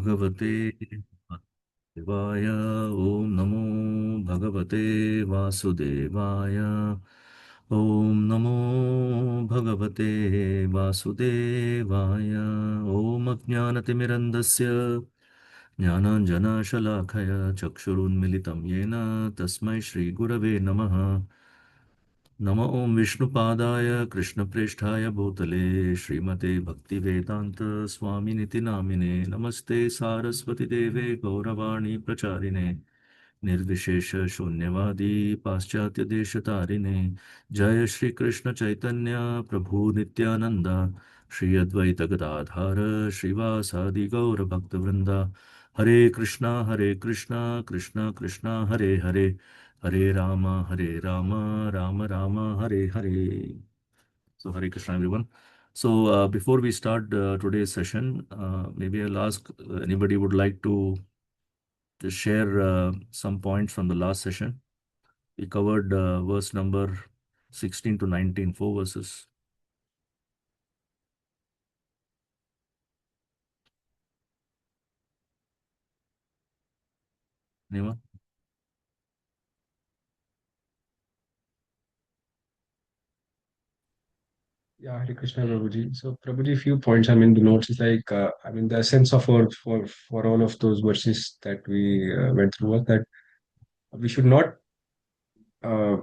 भगवते वासुदेवाय। ओम नमो भगवते वासुदेवाय। ओम नमो भगवते वासुदेवाय। ओम अज्ञानतिमिरन्धस्य ज्ञानाञ्जनशलाखया चक्षुरुन्मिलितं येन तस्मै श्रीगुरवे नमः। नमो ओं विष्णुपादाय कृष्णप्रेष्ठाय भूतले श्रीमते भक्तिवेदांत स्वामिनिति नामिने नमस्ते सारस्वती देवे गौरवाणी प्रचारिणे निर्विशेष शून्यवादी पाश्चात्य देशतारिणे। जय श्री कृष्ण चैतन्य प्रभु नित्यानंद श्री अद्वैत गदाधार श्रीवासादि गौर भक्तवृंदा। हरे Krishna Krishna Krishna Hare Hare Hare Ram Ram Ram Hare Hare. So Hare Krishna everyone. So before we start today's session, maybe I'll ask anybody would like to just share some points from the last session. We covered verse number 16 to 19, four verses. Anyone? Yeah, Hare Krishna, Prabhuji. So, Prabhuji, few points. The notes is like, the essence of our for all of those verses that we went through was that we should not uh,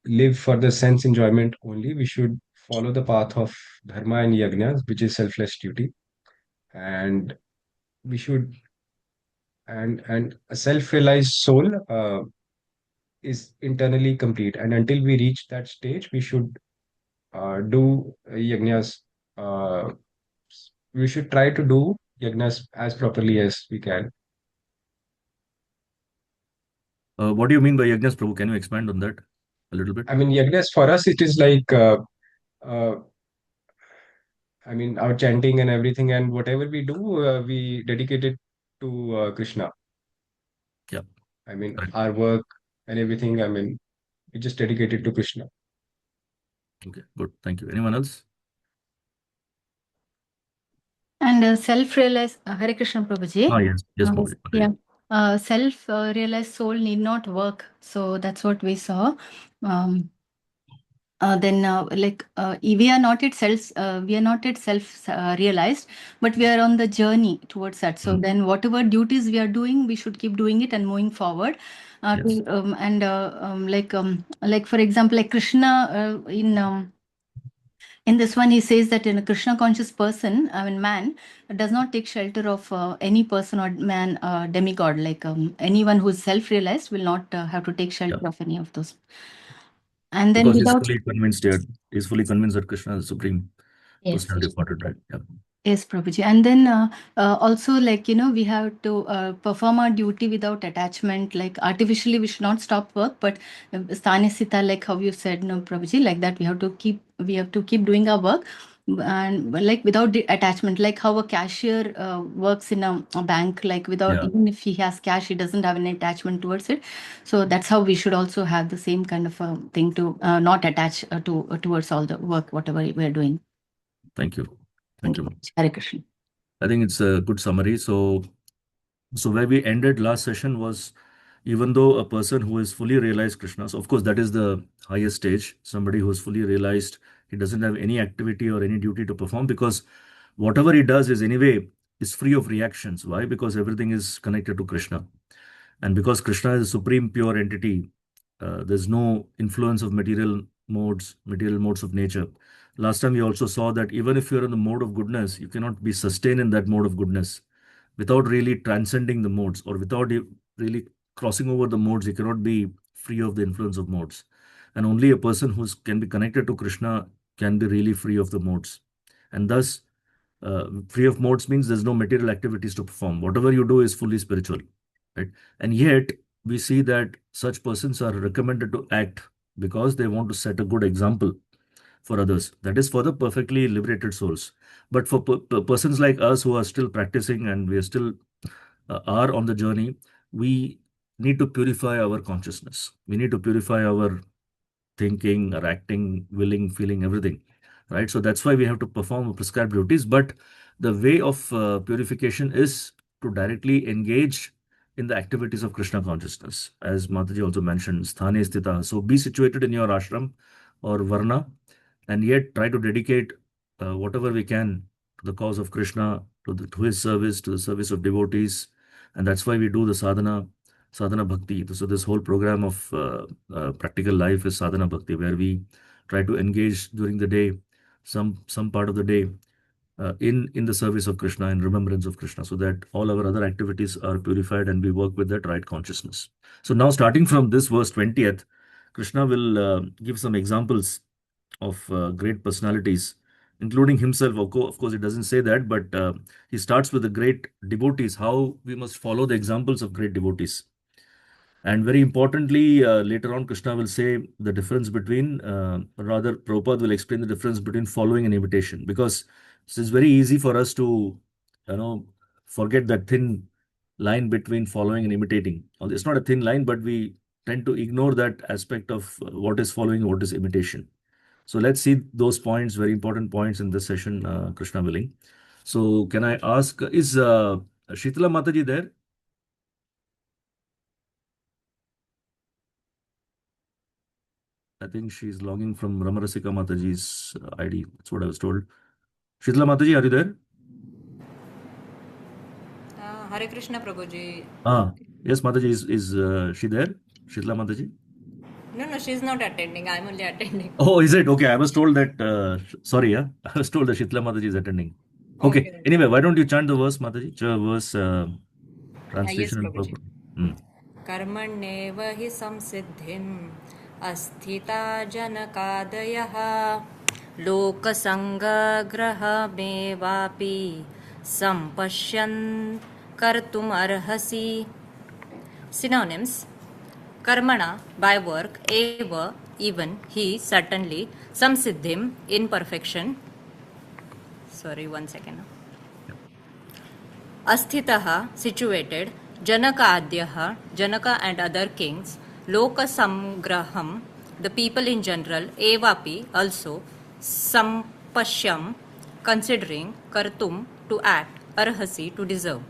live for the sense enjoyment only. We should follow the path of dharma and yajna, which is selfless duty, and we should and a self-realized soul is internally complete. And until we reach that stage, we should do yajnas. Uh, we should try to do yajnas as properly as we can. What do you mean by Yajnas Prabhu? Can you expand on that a little bit? Yajnas for us, it is like, uh, our chanting and everything, and whatever we do, we dedicate it to Krishna. Yeah, correct. Our work and everything, we just dedicate it to Krishna. Okay, good. Thank you. Anyone else? And self-realized, Hare Krishna Prabhuji. Yes, yes, Prabhu. Yeah. Self-realized soul need not work. So that's what we saw. We are not itself, realized, but we are on the journey towards that. So then, whatever duties we are doing, we should keep doing it and moving forward. Yes. Like for example, like Krishna in this one, he says that in a Krishna conscious person, man, does not take shelter of any person or man, demigod. Like anyone who is self realized will not have to take shelter of any of those. And then Because he's without. fully convinced here. He's fully convinced that Krishna is supreme Yes. personality of Godhead, right? Yeah. Yes, Prabhuji. And then also, we have to perform our duty without attachment. Like artificially, we should not stop work, but sthane sita, like how you said, no, Prabhuji, like that, we have to keep doing our work, and like without the attachment, like how a cashier works in a bank, like without, Yeah. even if he has cash, he doesn't have any attachment towards it. So that's how we should also have the same kind of thing to not attach towards all the work, whatever we're doing. Thank you. Thank you. Hare Krishna. I think it's a good summary. So where we ended last session was, even though a person who is fully realized Krishna, so of course that is the highest stage, somebody who is fully realized, he doesn't have any activity or any duty to perform, because whatever he does is anyway is free of reactions. Why? Because everything is connected to Krishna. And because Krishna is a supreme pure entity, there's no influence of material modes of nature. Last time we also saw that even if you're in the mode of goodness, you cannot be sustained in that mode of goodness without really transcending the modes, or without really crossing over the modes. You cannot be free of the influence of modes. And only a person who can be connected to Krishna can be really free of the modes. And thus, free of modes means there's no material activities to perform. Whatever you do is fully spiritual, right? And yet we see that such persons are recommended to act because they want to set a good example for others. That is for the perfectly liberated souls. But for persons like us who are still practicing, and we are still are on the journey, we need to purify our consciousness. We need to purify our thinking, our acting, willing, feeling, everything, right? So that's why we have to perform prescribed duties. But the way of purification is to directly engage in the activities of Krishna consciousness. As Mataji also mentioned, sthane sthita. So be situated in your ashram or varna, and yet try to dedicate whatever we can to the cause of Krishna, to his service, to the service of devotees. And that's why we do the sadhana bhakti. So this whole program of practical life is sadhana bhakti, where we try to engage during the day, some part of the day, in the service of Krishna, in remembrance of Krishna, so that all our other activities are purified and we work with that right consciousness. So now, starting from this verse 20th, Krishna will give some examples of great personalities, including himself. Of course, it doesn't say that, but he starts with the great devotees, how we must follow the examples of great devotees. And very importantly, later on, Krishna will say the difference between, rather, Prabhupada will explain the difference between following and imitation, because it's very easy for us to, forget that thin line between following and imitating. It's not a thin line, but we tend to ignore that aspect of what is following and what is imitation. So let's see those points, very important points in this session, Krishna willing. So can I ask, is Shitala Mataji there? I think she's logging from Ramarasika Mataji's ID. That's what I was told. Shitala Mataji, are you there? Hare Krishna Prabhuji. Yes, Mataji, is she there? Shitala Mataji? No, she's not attending. I'm only attending. Oh, is it? Okay, I was told that, sorry, I was told that Shitala Mataji is attending. Okay. Anyway, why don't you chant the verse, Mataji? Verse translation and Prabhuji. purport. कर्मण्येव हि संसिद्धिम् अस्थिता जनकादयः लोकसङ्गग्रहमेवापि सम्पश्यन् कर्तुमर्हसि. Synonyms: Karmana, by work, eva, even, he, certainly, samsiddhim, in perfection. Sorry, 1 second. Asthitaha, situated, Janakadyaha, Janaka and other kings, Lokasamgraham, the people in general, evapi, also, sampashyam, considering, kartum, to act, arhasi, to deserve.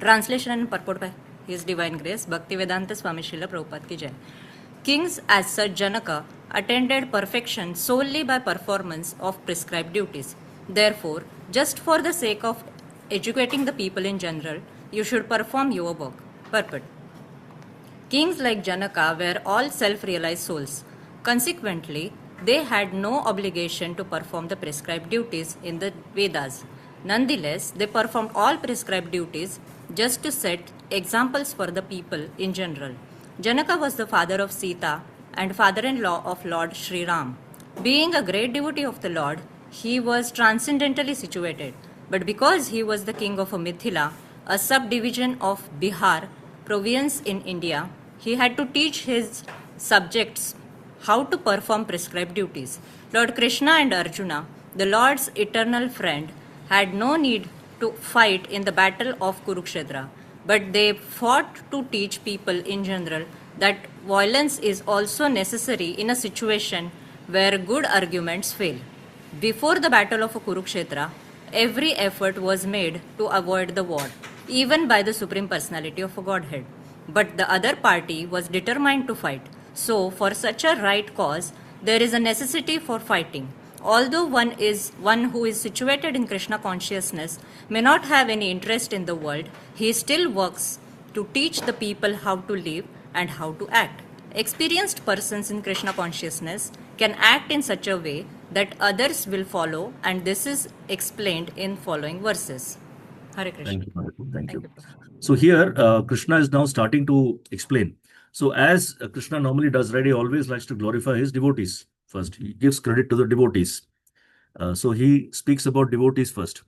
Translation and purport by His Divine Grace, Bhaktivedanta Swami Srila Prabhupada ki Jai. Kings, as such Janaka, attained perfection solely by performance of prescribed duties. Therefore, just for the sake of educating the people in general, you should perform your work. Purport. Kings like Janaka were all self-realized souls. Consequently, they had no obligation to perform the prescribed duties in the Vedas. Nonetheless, they performed all prescribed duties just to set examples for the people in general. Janaka was the father of Sita and father-in-law of Lord Sri Ram. Being a great devotee of the Lord, he was transcendentally situated. But because he was the king of Mithila, a subdivision of Bihar, province in India, he had to teach his subjects how to perform prescribed duties. Lord Krishna and Arjuna, the Lord's eternal friend, had no need to fight in the battle of Kurukshetra, but they fought to teach people in general that violence is also necessary in a situation where good arguments fail. Before the battle of Kurukshetra, every effort was made to avoid the war, even by the Supreme Personality of Godhead. But the other party was determined to fight. So, for such a right cause, there is a necessity for fighting. Although one who is situated in Krishna consciousness may not have any interest in the world, he still works to teach the people how to live and how to act. Experienced persons in Krishna consciousness can act in such a way that others will follow, and this is explained in following verses. Hare Krishna. Thank you. So here, Krishna is now starting to explain. So as Krishna normally does, right, he always likes to glorify his devotees first. He gives credit to the devotees. So he speaks about devotees first.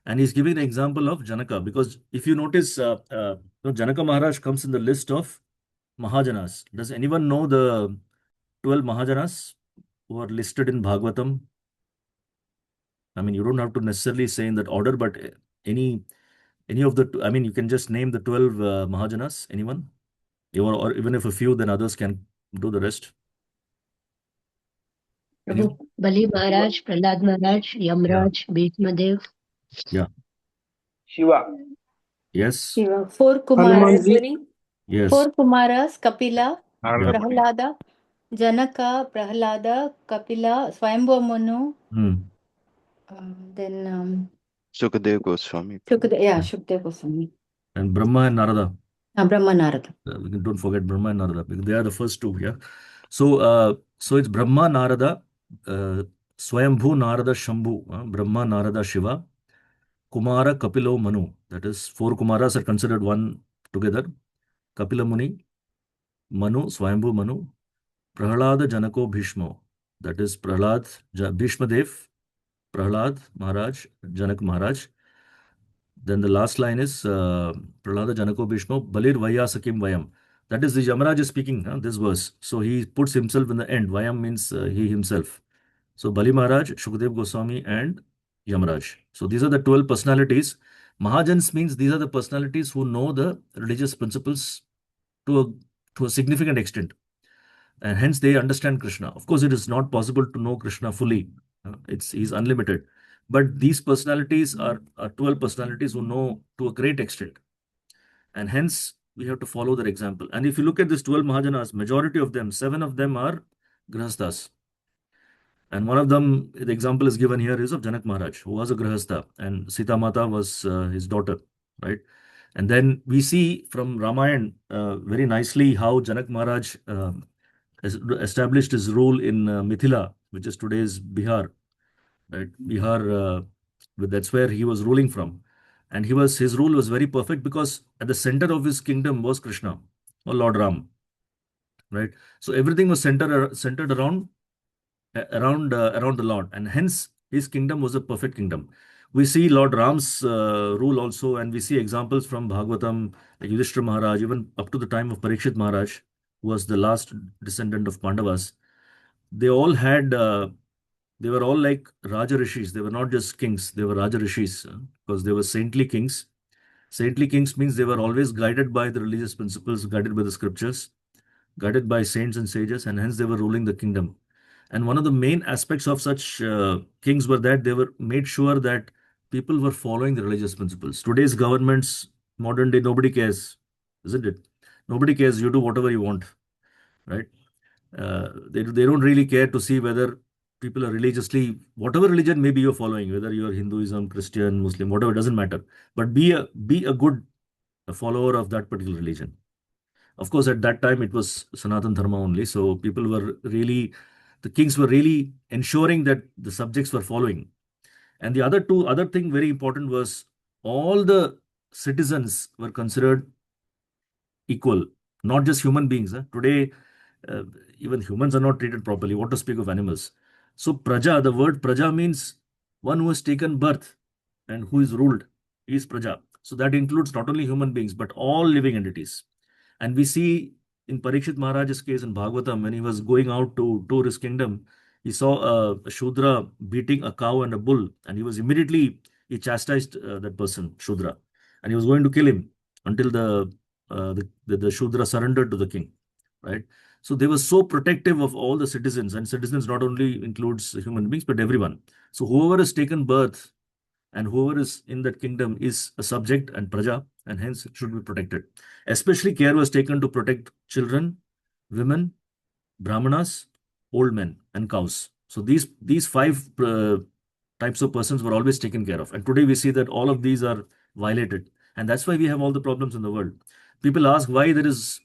And he's giving an example of Janaka, because if you notice, Janaka Maharaj comes in the list of Mahajanas. Does anyone know the 12 Mahajanas who are listed in Bhagavatam? I mean, you don't have to necessarily say in that order, but any of the, I mean, you can just name the 12 Mahajanas. Anyone? Or even if a few, then others can do the rest. Bali Maharaj, Prahlad Maharaj, Yamraj, Bhishmadev. Yeah. Shiva. Yes. Four Kumaras. Hanumanji. Yes. Four Kumaras, Kapila, Yeah. Prahlada, Janaka, Prahlada, Kapila, Swayambhu Manu, Hmm. then Sukadev Goswami. Shukdev Goswami, And Brahma and Narada. Brahma Narada. Don't forget Brahma and Narada, because they are the first two. Yeah. So it's Brahma, Narada, Swayambhu, Narada, Shambhu, Brahma, Narada, Shiva, Kumara, Kapilo, Manu. That is, four Kumaras are considered one together. Kapila Muni, Manu, Swayambhu Manu, Prahlada, Janako, Bhishmo. That is Prahlad, Bhishma Dev, Prahlad Maharaj, Janak Maharaj. Then the last line is Prahlada, Janako, Bhishmo, Balir, Vayasakim, Vayam. That is, the Yamaraj is speaking this verse. So he puts himself in the end. Vayam means he himself. So Bali Maharaj, Shukdev Goswami, and Yamaraj. So these are the 12 personalities. Mahajans means these are the personalities who know the religious principles to a significant extent. And hence they understand Krishna. Of course, it is not possible to know Krishna fully. He's unlimited. But these personalities are 12 personalities who know to a great extent. And hence we have to follow their example. And if you look at these 12 Mahajanas, majority of them, 7 of them are Grihasthas. And one of them, the example is given here, is of Janak Maharaj, who was a Grihastha, and Sita Mata was his daughter, right? And then we see from Ramayana very nicely how Janak Maharaj established his rule in Mithila, which is today's Bihar, right? Bihar, that's where he was ruling from. And his rule was very perfect because at the center of his kingdom was Krishna or Lord Ram, right? So everything was centered around the Lord, and hence his kingdom was a perfect kingdom. We see Lord Ram's rule also, and we see examples from Bhagavatam, like Yudhishthira Maharaj, even up to the time of Parikshit Maharaj, who was the last descendant of Pandavas. They all had, they were all like Raja Rishis. They were not just kings, they were Raja Rishis because they were saintly kings. Saintly kings means they were always guided by the religious principles, guided by the scriptures, guided by saints and sages, and hence they were ruling the kingdom. And one of the main aspects of such kings were that they were made sure that people were following the religious principles. Today's governments, modern day, nobody cares, isn't it? Nobody cares. You do whatever you want, right? They don't really care to see whether people are religiously, whatever religion maybe you're following, whether you're Hinduism, Christian, Muslim, whatever, doesn't matter. But be a good follower of that particular religion. Of course, at that time it was Sanatan Dharma only. So the kings were really ensuring that the subjects were following. And the other thing very important was all the citizens were considered equal, not just human beings. Today, even humans are not treated properly. What to speak of animals? So Praja, the word Praja means one who has taken birth and who is ruled is Praja. So that includes not only human beings, but all living entities. And we see in Parikshit Maharaj's case in Bhagavatam, when he was going out to tour his kingdom, he saw a Shudra beating a cow and a bull, and he chastised that person, Shudra, and he was going to kill him until the Shudra surrendered to the king, right? So they were so protective of all the citizens, and citizens not only includes human beings, but everyone. So whoever has taken birth and whoever is in that kingdom is a subject and praja, and hence it should be protected. Especially care was taken to protect children, women, brahmanas, old men, and cows. So these five types of persons were always taken care of. And today we see that all of these are violated, and that's why we have all the problems in the world. People ask why there is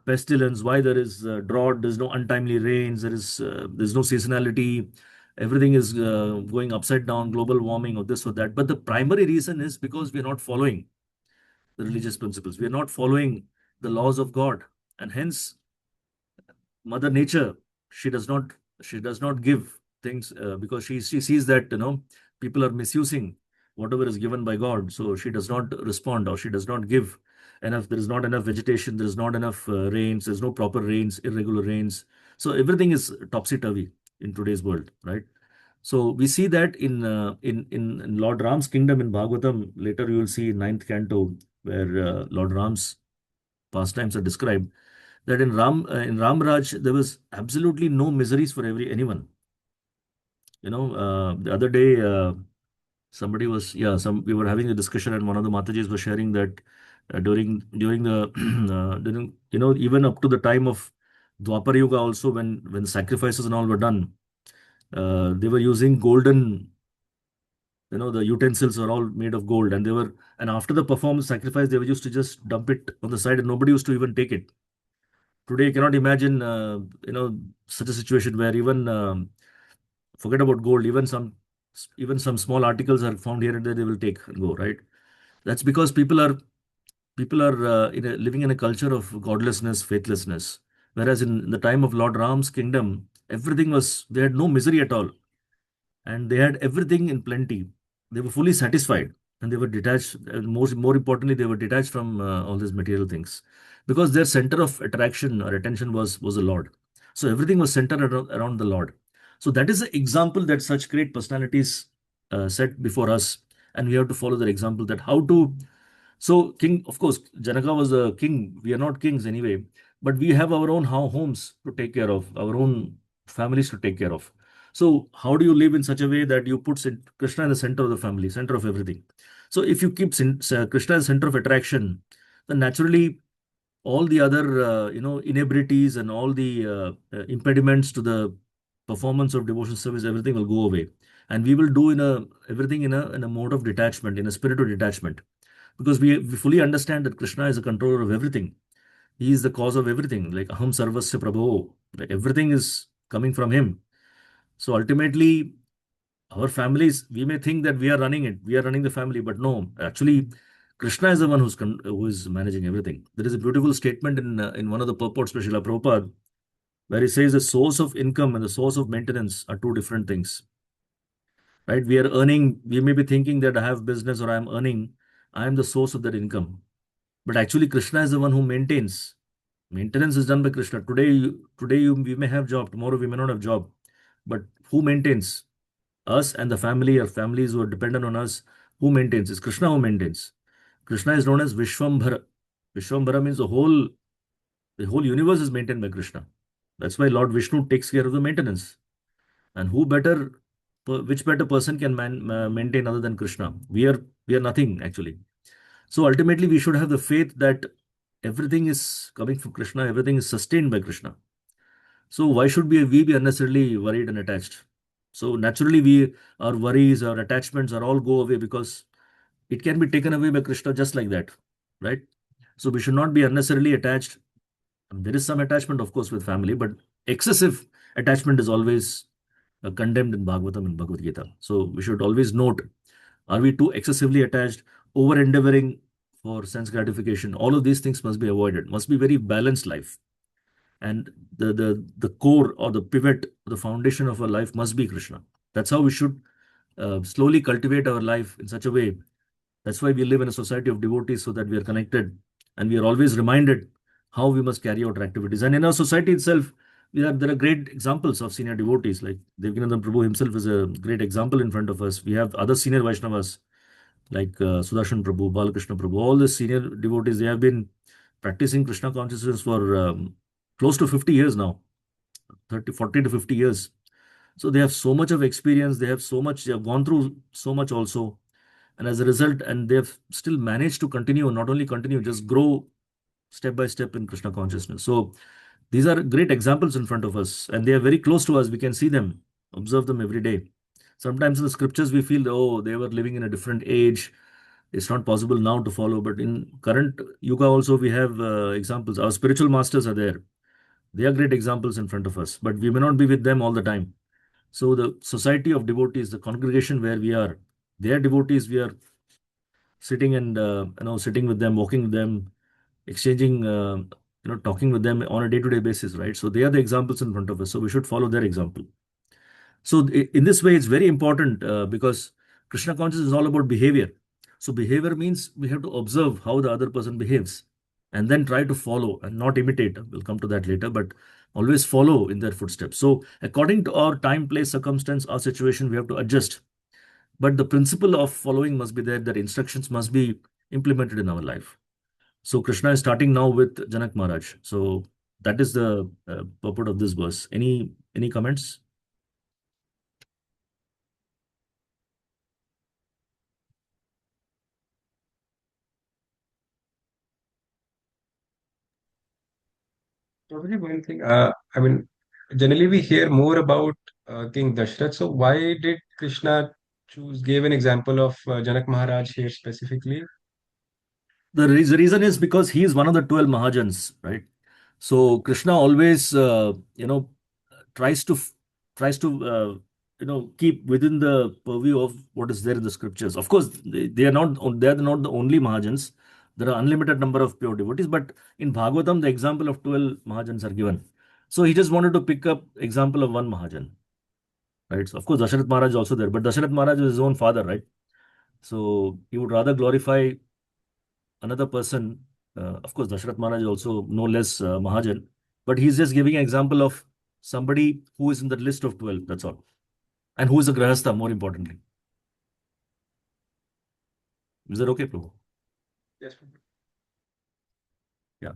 pestilence, why there is drought, there's no untimely rains, there's no seasonality, everything is going upside down, global warming or this or that. But the primary reason is because we're not following the religious principles. We're not following the laws of God. And hence, Mother Nature, she does not give things because she sees that people are misusing whatever is given by God. So she does not respond, or she does not give enough. There is not enough vegetation, there is not enough rains, there's no proper rains, irregular rains. So everything is topsy-turvy in today's world, right? So we see that in Lord Ram's kingdom in Bhagavatam. Later you will see in 9th canto where Lord Ram's pastimes are described, that in Ram Raj there was absolutely no miseries for anyone. The other day Somebody was, yeah, we were having a discussion, and one of the Matajis was sharing that during the even up to the time of Dwapar Yuga also, when sacrifices and all were done, they were using golden, the utensils were all made of gold, and after the performed sacrifice, they were used to just dump it on the side, and nobody used to even take it. Today, you cannot imagine, such a situation where even forget about gold, even some small articles are found here and there, they will take and go, right? That's because people are living in a culture of godlessness, faithlessness. Whereas in the time of Lord Ram's kingdom, they had no misery at all, and they had everything in plenty. They were fully satisfied, and they were detached. And more importantly, they were detached from all these material things, because their center of attraction or attention was the Lord. So everything was centered around the Lord. So that is the example that such great personalities set before us, and we have to follow their example. That how to. So king, of course, Janaka was a king. We are not kings anyway, but we have our own homes to take care of, our own families to take care of. So how do you live in such a way that you put Krishna in the center of the family, center of everything? So if you keep Krishna in the center of attraction, then naturally all the other inabilities and all the impediments to the performance of devotional service, everything will go away, and we will do everything in a mode of detachment, in a spirit of detachment, because we fully understand that Krishna is the controller of everything. He is the cause of everything. Like Aham Sarvasya Prabho, like everything is coming from him. So ultimately, our families, we may think that we are running it, we are running the family, but no, actually, Krishna is the one who is managing everything. There is a beautiful statement in one of the purports by Srila Prabhupada, where he says the source of income and the source of maintenance are two different things. Right? We are earning, we may be thinking that I have business or I am earning, I am the source of that income. But actually, Krishna is the one who maintains. Maintenance is done by Krishna. We may have job, tomorrow we may not have job. But who maintains? Us and the family, or families who are dependent on us. Who maintains? It's Krishna who maintains. Krishna is known as Vishwambhara. Vishwambhara means the whole universe is maintained by Krishna. That's why Lord Vishnu takes care of the maintenance. And which better person can maintain other than Krishna? We are nothing actually. So ultimately, we should have the faith that everything is coming from Krishna, everything is sustained by Krishna. So why should we be unnecessarily worried and attached? So naturally, our worries, our attachments are all go away, because it can be taken away by Krishna just like that, right? So we should not be unnecessarily attached. There is some attachment, of course, with family, but excessive attachment is always condemned in Bhagavatam and Bhagavad Gita. So we should always note: are we too excessively attached, over endeavoring for sense gratification? All of these things must be avoided. Must be very balanced life, and the core or the pivot, the foundation of our life must be Krishna. That's how we should slowly cultivate our life in such a way. That's why we live in a society of devotees, so that we are connected and we are always reminded how we must carry out our activities. And in our society itself, there are great examples of senior devotees. Like Devkinandan Prabhu himself is a great example in front of us. We have other senior Vaishnavas like Sudarshan Prabhu, Balakrishna Prabhu, all the senior devotees. They have been practicing Krishna consciousness for close to 50 years now, 40 to 50 years. So they have so much of experience. They have gone through so much also. And as a result, and they've still managed to continue, not only continue, just grow step by step in Krishna consciousness. So these are great examples in front of us, and they are very close to us. We can see them, observe them every day. Sometimes in the scriptures, we feel, oh, they were living in a different age. It's not possible now to follow. But in current yuga also, we have examples. Our spiritual masters are there. They are great examples in front of us, but we may not be with them all the time. So the society of devotees, the congregation where we are, they are devotees. We are sitting and sitting with them, walking with them, exchanging, talking with them on a day-to-day basis, right? So they are the examples in front of us. So we should follow their example. So in this way, it's very important because Krishna consciousness is all about behavior. So behavior means we have to observe how the other person behaves and then try to follow and not imitate. We'll come to that later, but always follow in their footsteps. So according to our time, place, circumstance, our situation, we have to adjust. But the principle of following must be there, that instructions must be implemented in our life. So Krishna is starting now with Janak Maharaj. So that is the purport of this verse. Any comments? Probably one thing, I mean, generally we hear more about King Dashrath. So why did Krishna gave an example of Janak Maharaj here specifically? The reason is because he is one of the 12 Mahajans, right? So Krishna always, tries to tries to keep within the purview of what is there in the scriptures. Of course, they are not the only Mahajans. There are unlimited number of pure devotees, but in Bhagavatam, the example of 12 Mahajans are given. So he just wanted to pick up example of one Mahajan, right? So of course, Dasharath Maharaj is also there, but Dasharath Maharaj is his own father, right? So he would rather glorify another person. Of course, Dasharath Maharaj is also no less Mahajan, but he's just giving an example of somebody who is in the list of 12. That's all. And who is a Grahastha, more importantly. Is that okay, Prabhu? Yes. Yeah.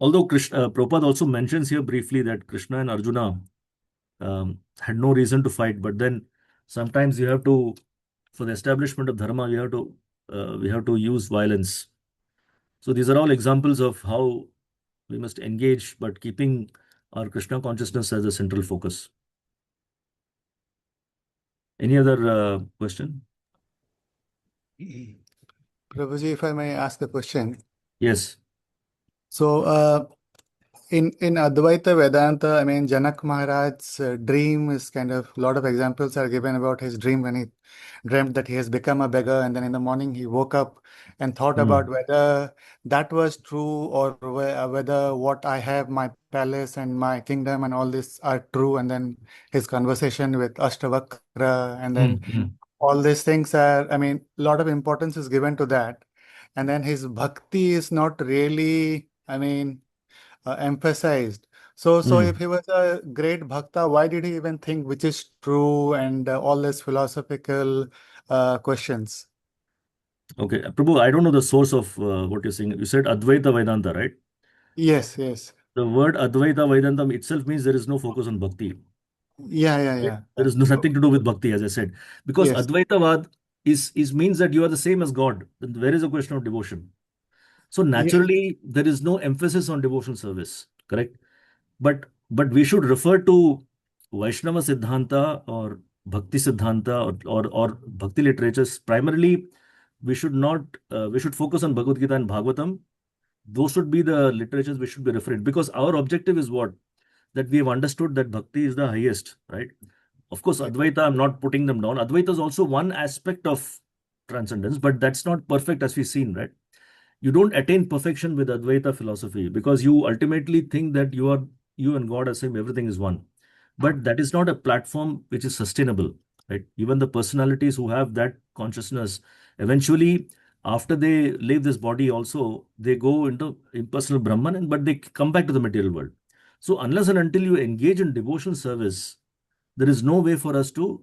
Although Prabhupada also mentions here briefly that Krishna and Arjuna had no reason to fight, but then sometimes you have to, for the establishment of dharma, we have to use violence. So these are all examples of how we must engage, but keeping our Krishna consciousness as a central focus. Any other question? Prabhuji, if I may ask a question. Yes. So, in Advaita Vedanta, I mean, Janak Maharaj's dream is kind of, a lot of examples are given about his dream when he dreamt that he has become a beggar, and then in the morning he woke up and thought about whether that was true, or whether what I have, my palace and my kingdom and all this are true. And then his conversation with Ashtavakra, and then all these things are, I mean, a lot of importance is given to that. And then his bhakti is not really, I mean, emphasized. So if he was a great bhakta, why did he even think which is true, and all these philosophical questions? Okay. Prabhu, I don't know the source of what you're saying. You said Advaita Vedanta, right? Yes, yes. The word Advaita Vedanta itself means there is no focus on bhakti. Yeah. There is nothing to do with bhakti, as I said. Because Yes. Advaitavad is means that you are the same as God. Then where is a question of devotion? So Yeah. naturally, there is no emphasis on devotional service, correct? But we should refer to Vaishnava Siddhanta or Bhakti Siddhanta or Bhakti literatures. Primarily, we should focus on Bhagavad Gita and Bhagavatam. Those should be the literatures we should be referring, because our objective is what? That we have understood that Bhakti is the highest, right? Of course, Yeah. Advaita, I'm not putting them down. Advaita is also one aspect of transcendence, but that's not perfect as we've seen, right? You don't attain perfection with Advaita philosophy, because you ultimately think that you and God are same, everything is one. But that is not a platform which is sustainable, right? Even the personalities who have that consciousness, eventually, after they leave this body, also they go into impersonal Brahman, but they come back to the material world. So unless and until you engage in devotional service, there is no way for us to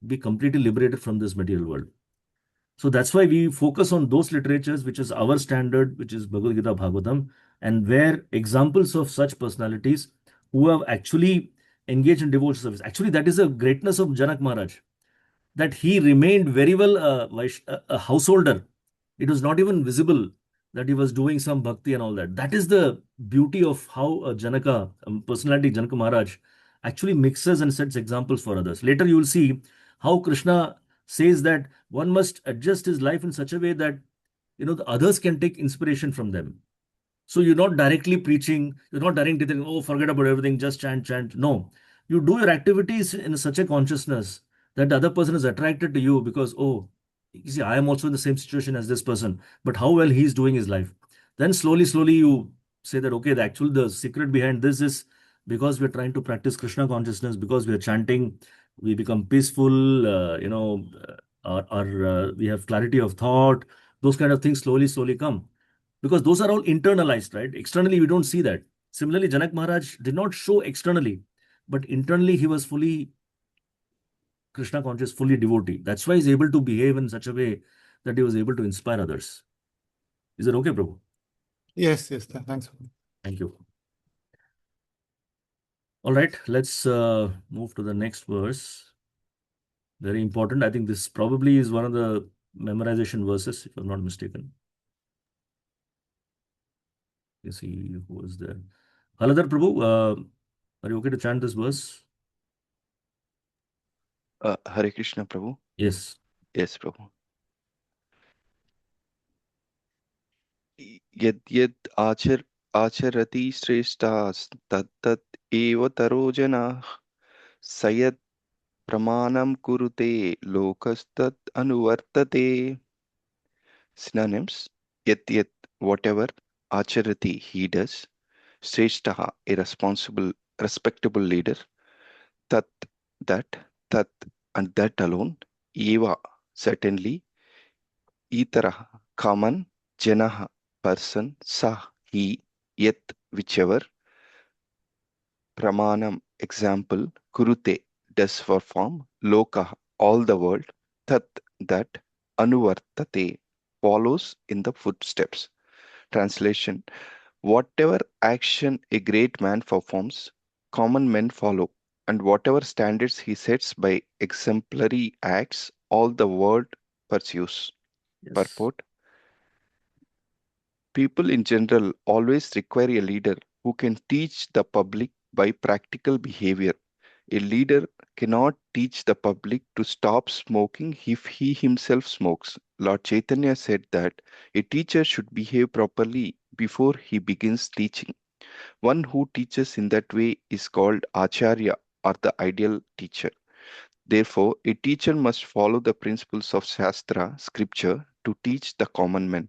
be completely liberated from this material world. So that's why we focus on those literatures which is our standard, which is Bhagavad Gita, Bhagavatam, and where examples of such personalities who have actually engaged in devotional service. Actually, that is a greatness of Janak Maharaj, that he remained very well a householder. It was not even visible that he was doing some bhakti and all that. That is the beauty of how Janaka, personality Janaka Maharaj, actually mixes and sets examples for others. Later, you will see how Krishna says that one must adjust his life in such a way that the others can take inspiration from them. So you're not directly preaching, you're not directly telling, oh, forget about everything, just chant, chant. No, you do your activities in such a consciousness that the other person is attracted to you because, oh, you see, I am also in the same situation as this person, but how well he's doing his life. Then slowly you say that, okay, the secret behind this is because we're trying to practice Krishna consciousness, because we are chanting, we become peaceful, we have clarity of thought, those kind of things slowly come, because those are all internalized, right? Externally, we don't see that. Similarly, Janak Maharaj did not show externally, but internally he was fully Krishna conscious, fully devotee. That's why he's able to behave in such a way that he was able to inspire others. Is it okay, Prabhu? Yes. Thanks. Thank you. All right, let's move to the next verse. Very important. I think this probably is one of the memorization verses, if I'm not mistaken. You see who is there. Haladhar Prabhu, are you okay to chant this verse? Hare Krishna, Prabhu. Yes. Yes, Prabhu. Yad yad acharati shreshtas tat tat eva taro janah sayat pramanam kurute lokastat anuvartate. Synonyms: yat whatever, acharati he does, shreshtaha a responsible, respectable leader, tat that, tat and that alone, eva certainly, itara common, janaha person, sah he, yet whichever, pramanam example, kurute does perform, loka all the world, tat that, anuvartate follows in the footsteps. Translation: whatever action a great man performs, common men follow, and whatever standards he sets by exemplary acts, all the world pursues. Yes. Purport: people in general always require a leader who can teach the public by practical behavior. A leader cannot teach the public to stop smoking if he himself smokes. Lord Chaitanya said that a teacher should behave properly before he begins teaching. One who teaches in that way is called Acharya, or the ideal teacher. Therefore, a teacher must follow the principles of Shastra, scripture, to teach the common man.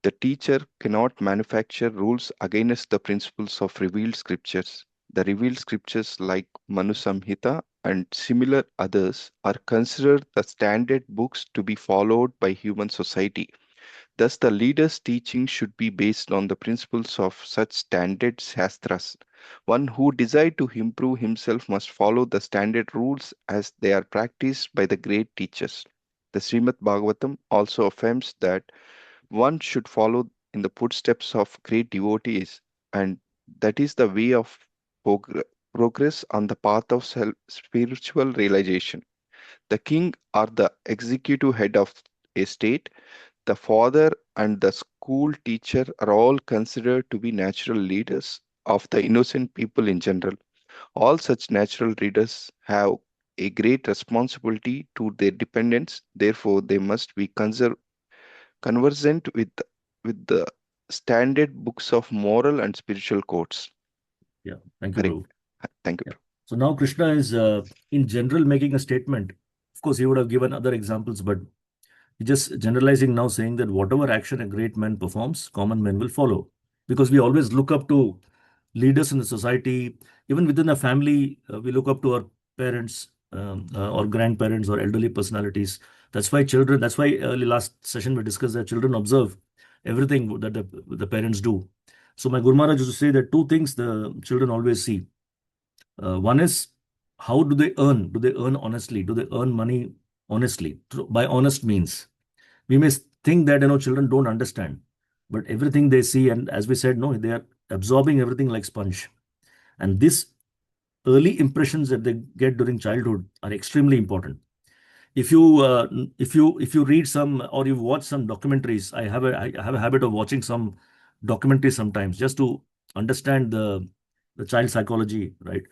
The teacher cannot manufacture rules against the principles of revealed scriptures. The revealed scriptures like Manu Samhita and similar others are considered the standard books to be followed by human society. Thus, the leader's teaching should be based on the principles of such standard shastras. One who desires to improve himself must follow the standard rules as they are practiced by the great teachers. The Srimad Bhagavatam also affirms that one should follow in the footsteps of great devotees, and that is the way of progress on the path of spiritual realization. The king or the executive head of a state, the father and the school teacher are all considered to be natural leaders of the innocent people in general. All such natural leaders have a great responsibility to their dependents, therefore, they must be conversant with the standard books of moral and spiritual codes. Yeah. Thank you, Hare. Prabhu. Thank you. Yeah. So now Krishna is, in general, making a statement. Of course, he would have given other examples, but he's just generalizing now, saying that whatever action a great man performs, common men will follow. Because we always look up to leaders in the society, even within a family, we look up to our parents or grandparents or elderly personalities. That's why children, that's why early last session we discussed that children observe everything that the parents do. So my Guru Maharaj used to say that two things the children always see. One is, how do they earn? Do they earn honestly? Do they earn money honestly? By honest means, we may think that children don't understand, but everything they see, and as we said, no, they are absorbing everything like sponge. And this early impressions that they get during childhood are extremely important. If you read some or you watch some documentaries, I have a habit of watching some documentaries sometimes just to understand the child psychology, right?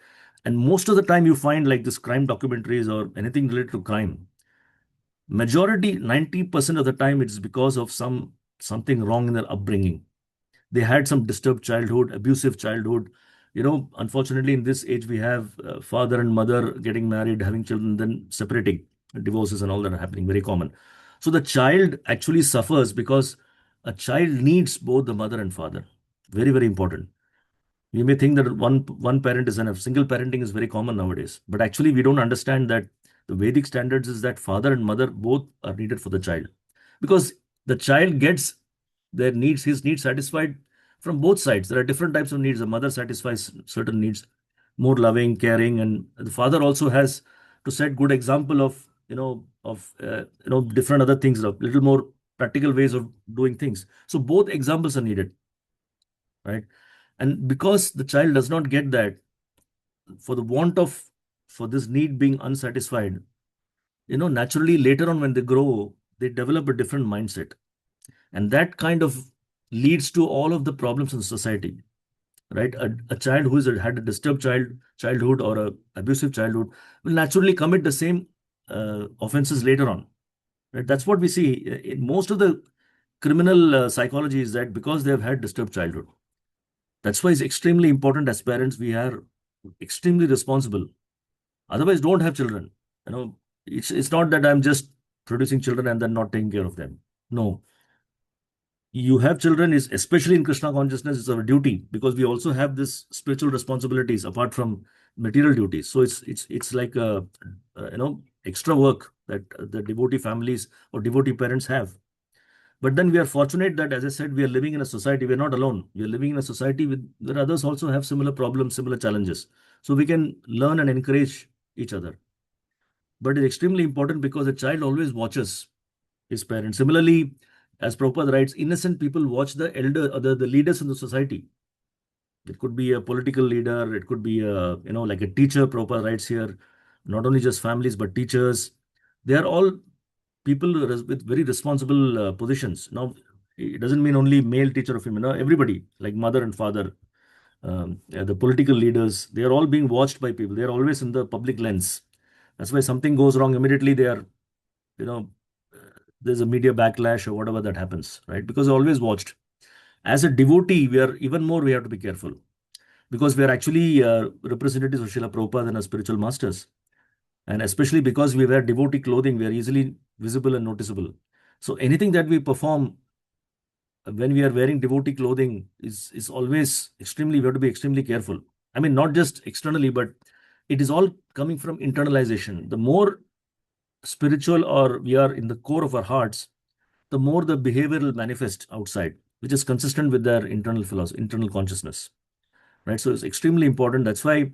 And most of the time you find like this crime documentaries or anything related to crime, majority 90% of the time it's because of something wrong in their upbringing. They had some disturbed childhood, abusive childhood. Unfortunately, in this age, we have father and mother getting married, having children, then separating, divorces and all that are happening, very common. So the child actually suffers because a child needs both the mother and father. Very, very important. We may think that one parent is enough. Single parenting is very common nowadays. But actually, we don't understand that the Vedic standards is that father and mother both are needed for the child. Because the child gets his needs satisfied from both sides. There are different types of needs. The mother satisfies certain needs, more loving, caring, and the father also has to set good example of different other things, a little more practical ways of doing things. So both examples are needed, right? And because the child does not get that, for this need being unsatisfied, naturally later on when they grow, they develop a different mindset. And that kind of leads to all of the problems in society. right? A child who had a disturbed childhood or a abusive childhood will naturally commit the same offenses later on, right? That's what we see in most of the criminal psychology, is that because they have had disturbed childhood. That's why it's extremely important as parents we are extremely responsible. Otherwise, don't have children. It's not that I'm just producing children and then not taking care of them. No, you have children is, especially in Krishna consciousness, is our duty, because we also have this spiritual responsibilities apart from material duties. So it's like a extra work that the devotee families or devotee parents have. But then we are fortunate that, as I said, we are living in a society. We're not alone. We are living in a society where others also have similar problems, similar challenges. So we can learn and encourage each other. But it's extremely important because a child always watches his parents. Similarly, as Prabhupada writes, innocent people watch the elder, or the leaders in the society. It could be a political leader. It could be like a teacher. Prabhupada writes here, not only just families but teachers. They are all people with very responsible positions. Now, it doesn't mean only male teacher or female. Everybody, like mother and father, the political leaders, they are all being watched by people. They are always in the public lens. That's why something goes wrong, immediately they are, there's a media backlash or whatever that happens, right? Because they're always watched. As a devotee, we have to be careful, because we are actually representatives of Srila Prabhupada and our spiritual masters. And especially because we wear devotee clothing, we are easily visible and noticeable. So anything that we perform when we are wearing devotee clothing is always we have to be extremely careful. I mean, not just externally, but it is all coming from internalization. The more spiritual or we are in the core of our hearts, the more the behavior will manifest outside, which is consistent with their internal philosophy, internal consciousness, right? So it's extremely important. That's why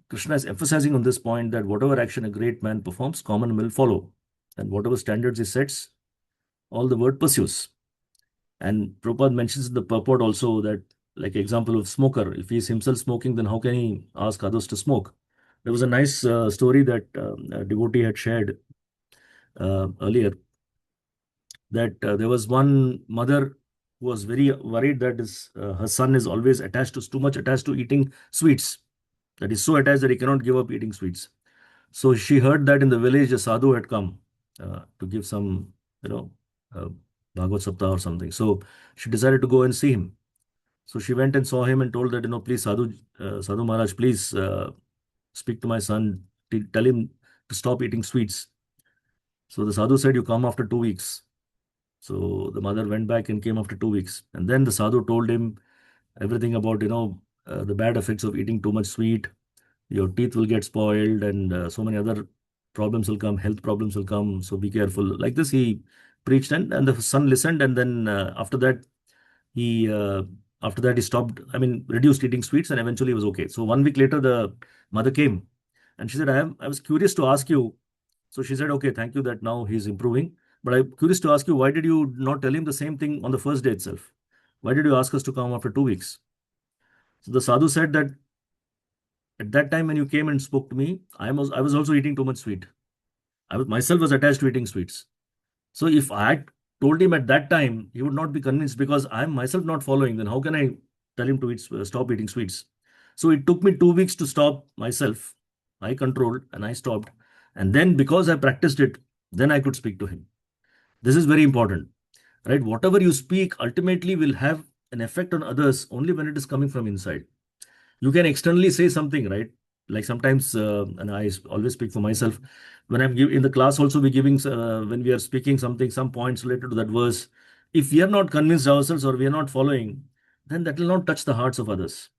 Krishna is emphasizing on this point that whatever action a great man performs, common will follow. And whatever standards he sets, all the world pursues. And Prabhupada mentions in the purport also that, like example of smoker, if he is himself smoking, then how can he ask others to smoke? There was a nice story that a devotee had shared earlier, that there was one mother who was very worried that her son is always too much attached to eating sweets. That is so attached that he cannot give up eating sweets. So she heard that in the village a sadhu had come to give some, Bhagavad Saptah or something. So she decided to go and see him. So she went and saw him and told that, please, Sadhu Maharaj, please speak to my son, tell him to stop eating sweets. So the sadhu said, you come after 2 weeks. So the mother went back and came after 2 weeks. And then the sadhu told him everything about, the bad effects of eating too much sweet. Your teeth will get spoiled and so many other problems will come, health problems will come. So be careful. Like this, he preached and the son listened. And then after that, he stopped, reduced eating sweets, and eventually it was okay. So 1 week later, the mother came and she said, I was curious to ask you. So she said, okay, thank you that now he's improving. But I'm curious to ask you, why did you not tell him the same thing on the first day itself? Why did you ask us to come after 2 weeks? So the sadhu said that at that time when you came and spoke to me, I was also eating too much sweet. I myself was attached to eating sweets. So if I had told him at that time, he would not be convinced, because I'm myself not following. Then how can I tell him to stop eating sweets? So it took me 2 weeks to stop myself. I controlled and I stopped. And then because I practiced it, then I could speak to him. This is very important, right? Whatever you speak ultimately will have an effect on others only when it is coming from inside. You can externally say something, right? Like sometimes, and I always speak for myself, when I'm in the class also, we're giving, when we are speaking something, some points related to that verse, if we are not convinced ourselves or we are not following, then that will not touch the hearts of others.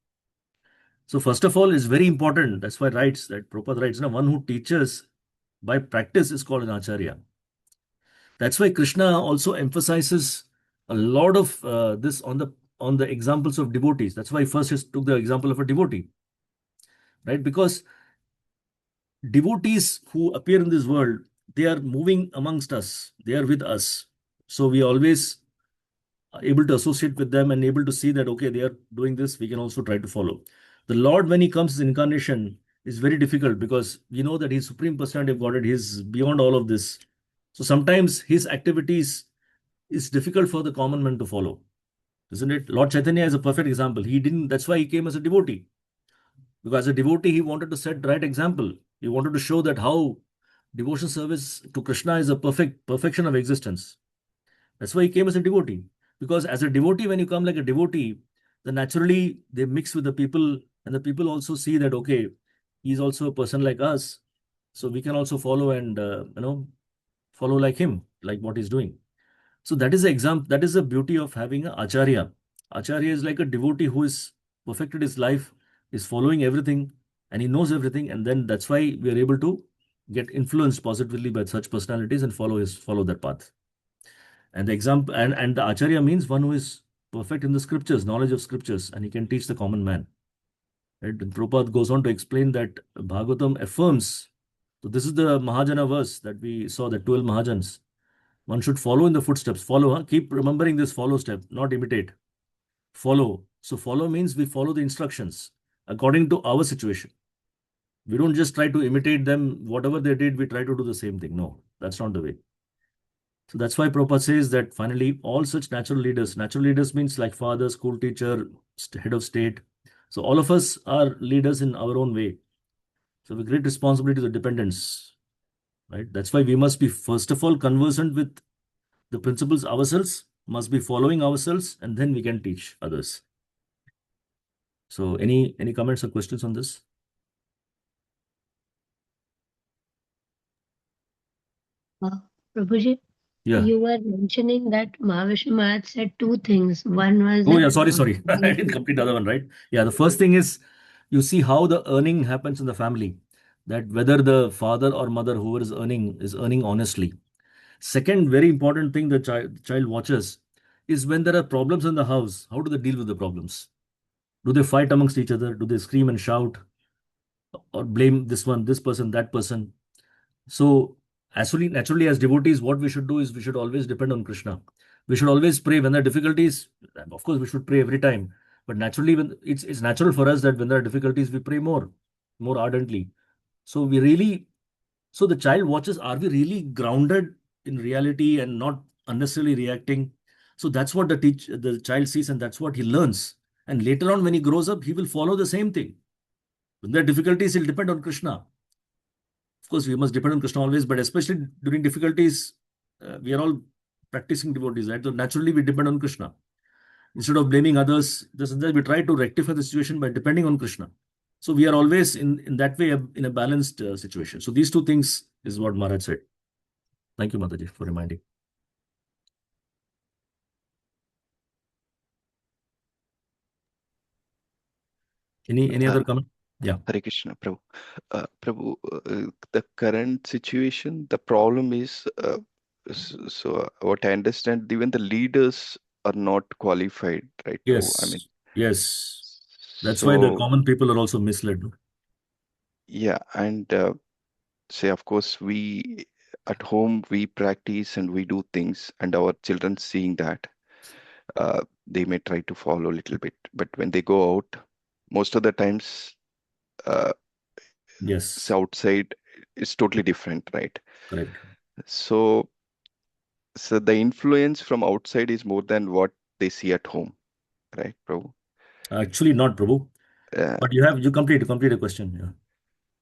So first of all, it's very important. That's why Prabhupada writes, one who teaches by practice is called an acharya. That's why Krishna also emphasizes a lot of this on the examples of devotees. That's why first he took the example of a devotee, right? Because devotees who appear in this world, they are moving amongst us. They are with us. So we are always able to associate with them and able to see that, okay, they are doing this, we can also try to follow. The Lord, when he comes as incarnation, is very difficult, because we know that he's Supreme Personality of Godhead. He's beyond all of this. So sometimes his activities is difficult for the common man to follow, isn't it? Lord Chaitanya is a perfect example. He didn't, that's why he came as a devotee. Because as a devotee, he wanted to set the right example. He wanted to show that how devotion service to Krishna is a perfection of existence. That's why he came as a devotee. Because as a devotee, when you come like a devotee, then naturally they mix with the people, and the people also see that, okay, he's also a person like us. So we can also follow and, follow like him, like what he's doing. So that is the example, that is the beauty of having an acharya. Acharya is like a devotee who is perfected his life, is following everything, and he knows everything, and then that's why we are able to get influenced positively by such personalities and follow their path. And the example and the acharya means one who is perfect in the scriptures, knowledge of scriptures, and he can teach the common man. Right? And Prabhupada goes on to explain that Bhagavatam affirms. So this is the Mahajana verse that we saw, the 12 Mahajans. One should follow in the footsteps. Follow, huh? Keep remembering this follow step, not imitate. Follow. So follow means we follow the instructions according to our situation. We don't just try to imitate them. Whatever they did, we try to do the same thing. No, that's not the way. So that's why Prabhupada says that finally all such natural leaders means like father, school teacher, head of state. So all of us are leaders in our own way. So we great responsibility to the dependents, right? That's why we must be first of all conversant with the principles ourselves, must be following ourselves, and then we can teach others. So any comments or questions on this? Prabhuji, Yeah. you were mentioning that Mahavishnu Maharaj said two things. One was Oh, that yeah, sorry. I didn't complete the other one, right? Yeah, the first thing is you see how the earning happens in the family, that whether the father or mother, whoever is earning honestly. Second, very important thing the child watches is when there are problems in the house, how do they deal with the problems? Do they fight amongst each other? Do they scream and shout or blame this one, this person, that person? So, naturally, as devotees, what we should do is we should always depend on Krishna. We should always pray when there are difficulties. Of course, we should pray every time. But naturally, when it's natural for us that when there are difficulties, we pray more ardently. So so the child watches, are we really grounded in reality and not unnecessarily reacting? So that's what the child sees, and that's what he learns. And later on, when he grows up, he will follow the same thing. When there are difficulties, he'll depend on Krishna. Of course, we must depend on Krishna always, but especially during difficulties, we are all practicing devotees, right? So naturally, we depend on Krishna. Instead of blaming others, we try to rectify the situation by depending on Krishna. So we are always in that way in a balanced situation. So these two things is what Maharaj said. Thank you, Mataji, for reminding. Any other comment? Yeah. Hare Krishna, Prabhu. Prabhu, the current situation, the problem is, so what I understand, even the leaders are not qualified, right, Prabhu? I mean, Yes. That's why the common people are also misled. Yeah, and say, of course, we at home we practice and we do things, and our children seeing that, they may try to follow a little bit, but when they go out, most of the times, yes, outside is totally different, right? Correct. So the influence from outside is more than what they see at home, right, Prabhu? Actually, not Prabhu. But you complete a question.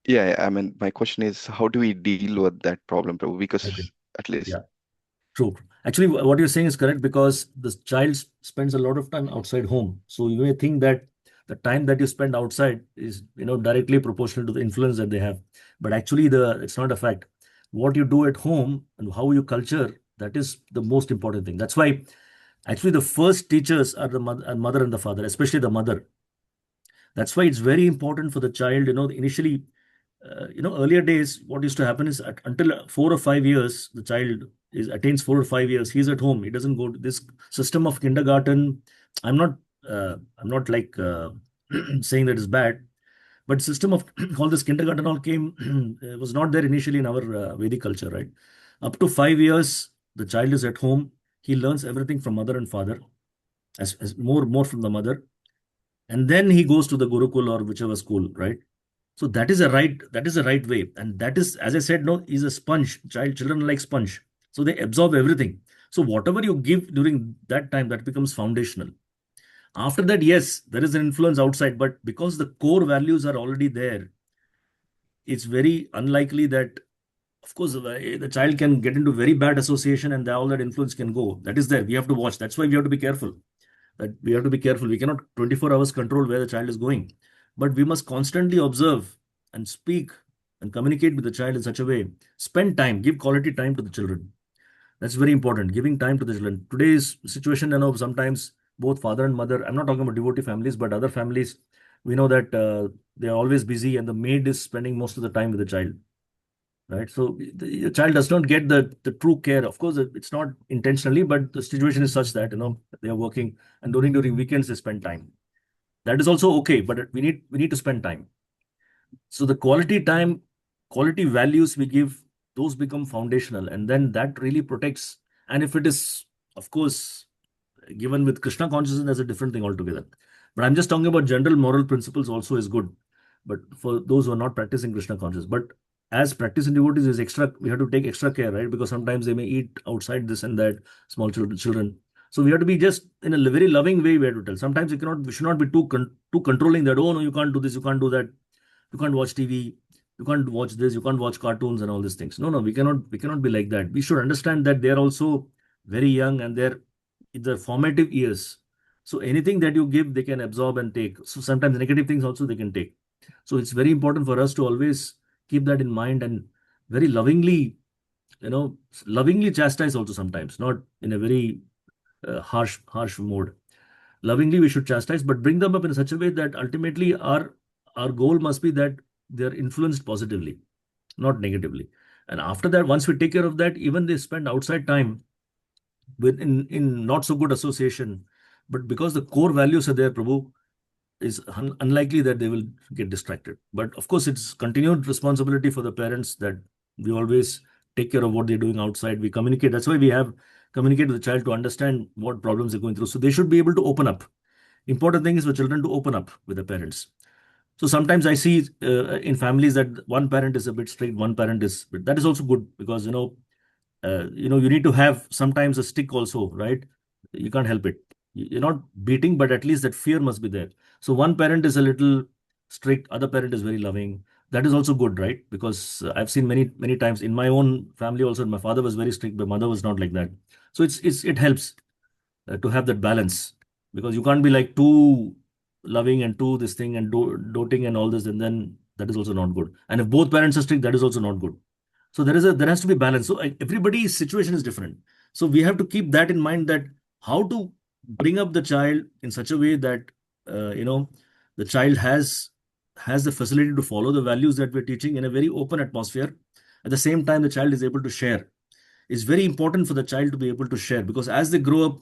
Yeah, I mean, my question is, how do we deal with that problem, Prabhu? Because at least. Yeah, true. Actually, what you're saying is correct, because the child spends a lot of time outside home. So you may think that the time that you spend outside is directly proportional to the influence that they have. But actually, it's not a fact. What you do at home and how you culture, that is the most important thing. That's why actually the first teachers are the mother and the father, especially the mother. That's why it's very important for the child, initially, earlier days, what used to happen is until 4 or 5 years, the child attains 4 or 5 years, he's at home. He doesn't go to this system of kindergarten. I'm not like saying that is bad, but system of all this kindergarten all came was not there initially in our Vedic culture, right? Up to 5 years, the child is at home. He learns everything from mother and father, as more from the mother, and then he goes to the Gurukul or whichever school, right? So that is a right way. And that is, as I said, is a sponge. Children are like sponge. So they absorb everything. So whatever you give during that time, that becomes foundational. After that, yes, there is an influence outside, but because the core values are already there, it's very unlikely that, of course, the child can get into very bad association and all that influence can go. That is there. We have to watch. That's why we have to be careful. That we have to be careful. We cannot 24 hours control where the child is going, but we must constantly observe and speak and communicate with the child in such a way. Spend time, give quality time to the children. That's very important. Giving time to the children. Today's situation, sometimes both father and mother, I'm not talking about devotee families, but other families, we know that they are always busy and the maid is spending most of the time with the child. Right. So the child does not get the true care. Of course, it's not intentionally, but the situation is such that, they are working and during weekends they spend time. That is also okay, but we need to spend time. So the quality time, quality values we give, those become foundational, and then that really protects. And if it is, of course, given with Krishna consciousness, that's a different thing altogether. But I'm just talking about general moral principles also is good. But for those who are not practicing Krishna consciousness, but as practicing devotees is extra, we have to take extra care, right? Because sometimes they may eat outside this and that, small children. So we have to be just in a very loving way. We have to tell. Sometimes we should not be too controlling that. Oh no, you can't do this, you can't do that, you can't watch TV, you can't watch this, you can't watch cartoons and all these things. No, we cannot be like that. We should understand that they are also very young and they're in their formative years. So anything that you give, they can absorb and take. So sometimes negative things also they can take. So it's very important for us to always keep that in mind and very lovingly, lovingly chastise also sometimes, not in a very harsh mode. Lovingly we should chastise, but bring them up in such a way that ultimately our goal must be that they're influenced positively, not negatively. And after that, once we take care of that, even they spend outside time in not so good association, but because the core values are there, Prabhu, is unlikely that they will get distracted. But of course, it's continued responsibility for the parents that we always take care of what they're doing outside. We communicate. That's why we have communicate with the child to understand what problems they're going through. So they should be able to open up. Important thing is for children to open up with the parents. So sometimes I see in families that one parent is a bit strict, one parent is, but that is also good because, you need to have sometimes a stick also, right? You can't help it. You're not beating, but at least that fear must be there. So one parent is a little strict, other parent is very loving. That is also good, right? Because I've seen many times in my own family also, my father was very strict, but mother was not like that. So it helps to have that balance, because you can't be like too loving and too this thing and doting and all this, and then that is also not good. And if both parents are strict, that is also not good. So there has to be balance. So everybody's situation is different. So we have to keep that in mind, that how to bring up the child in such a way that the child has the facility to follow the values that we're teaching in a very open atmosphere. At the same time, the child is able to share. It's very important for the child to be able to share, because as they grow up,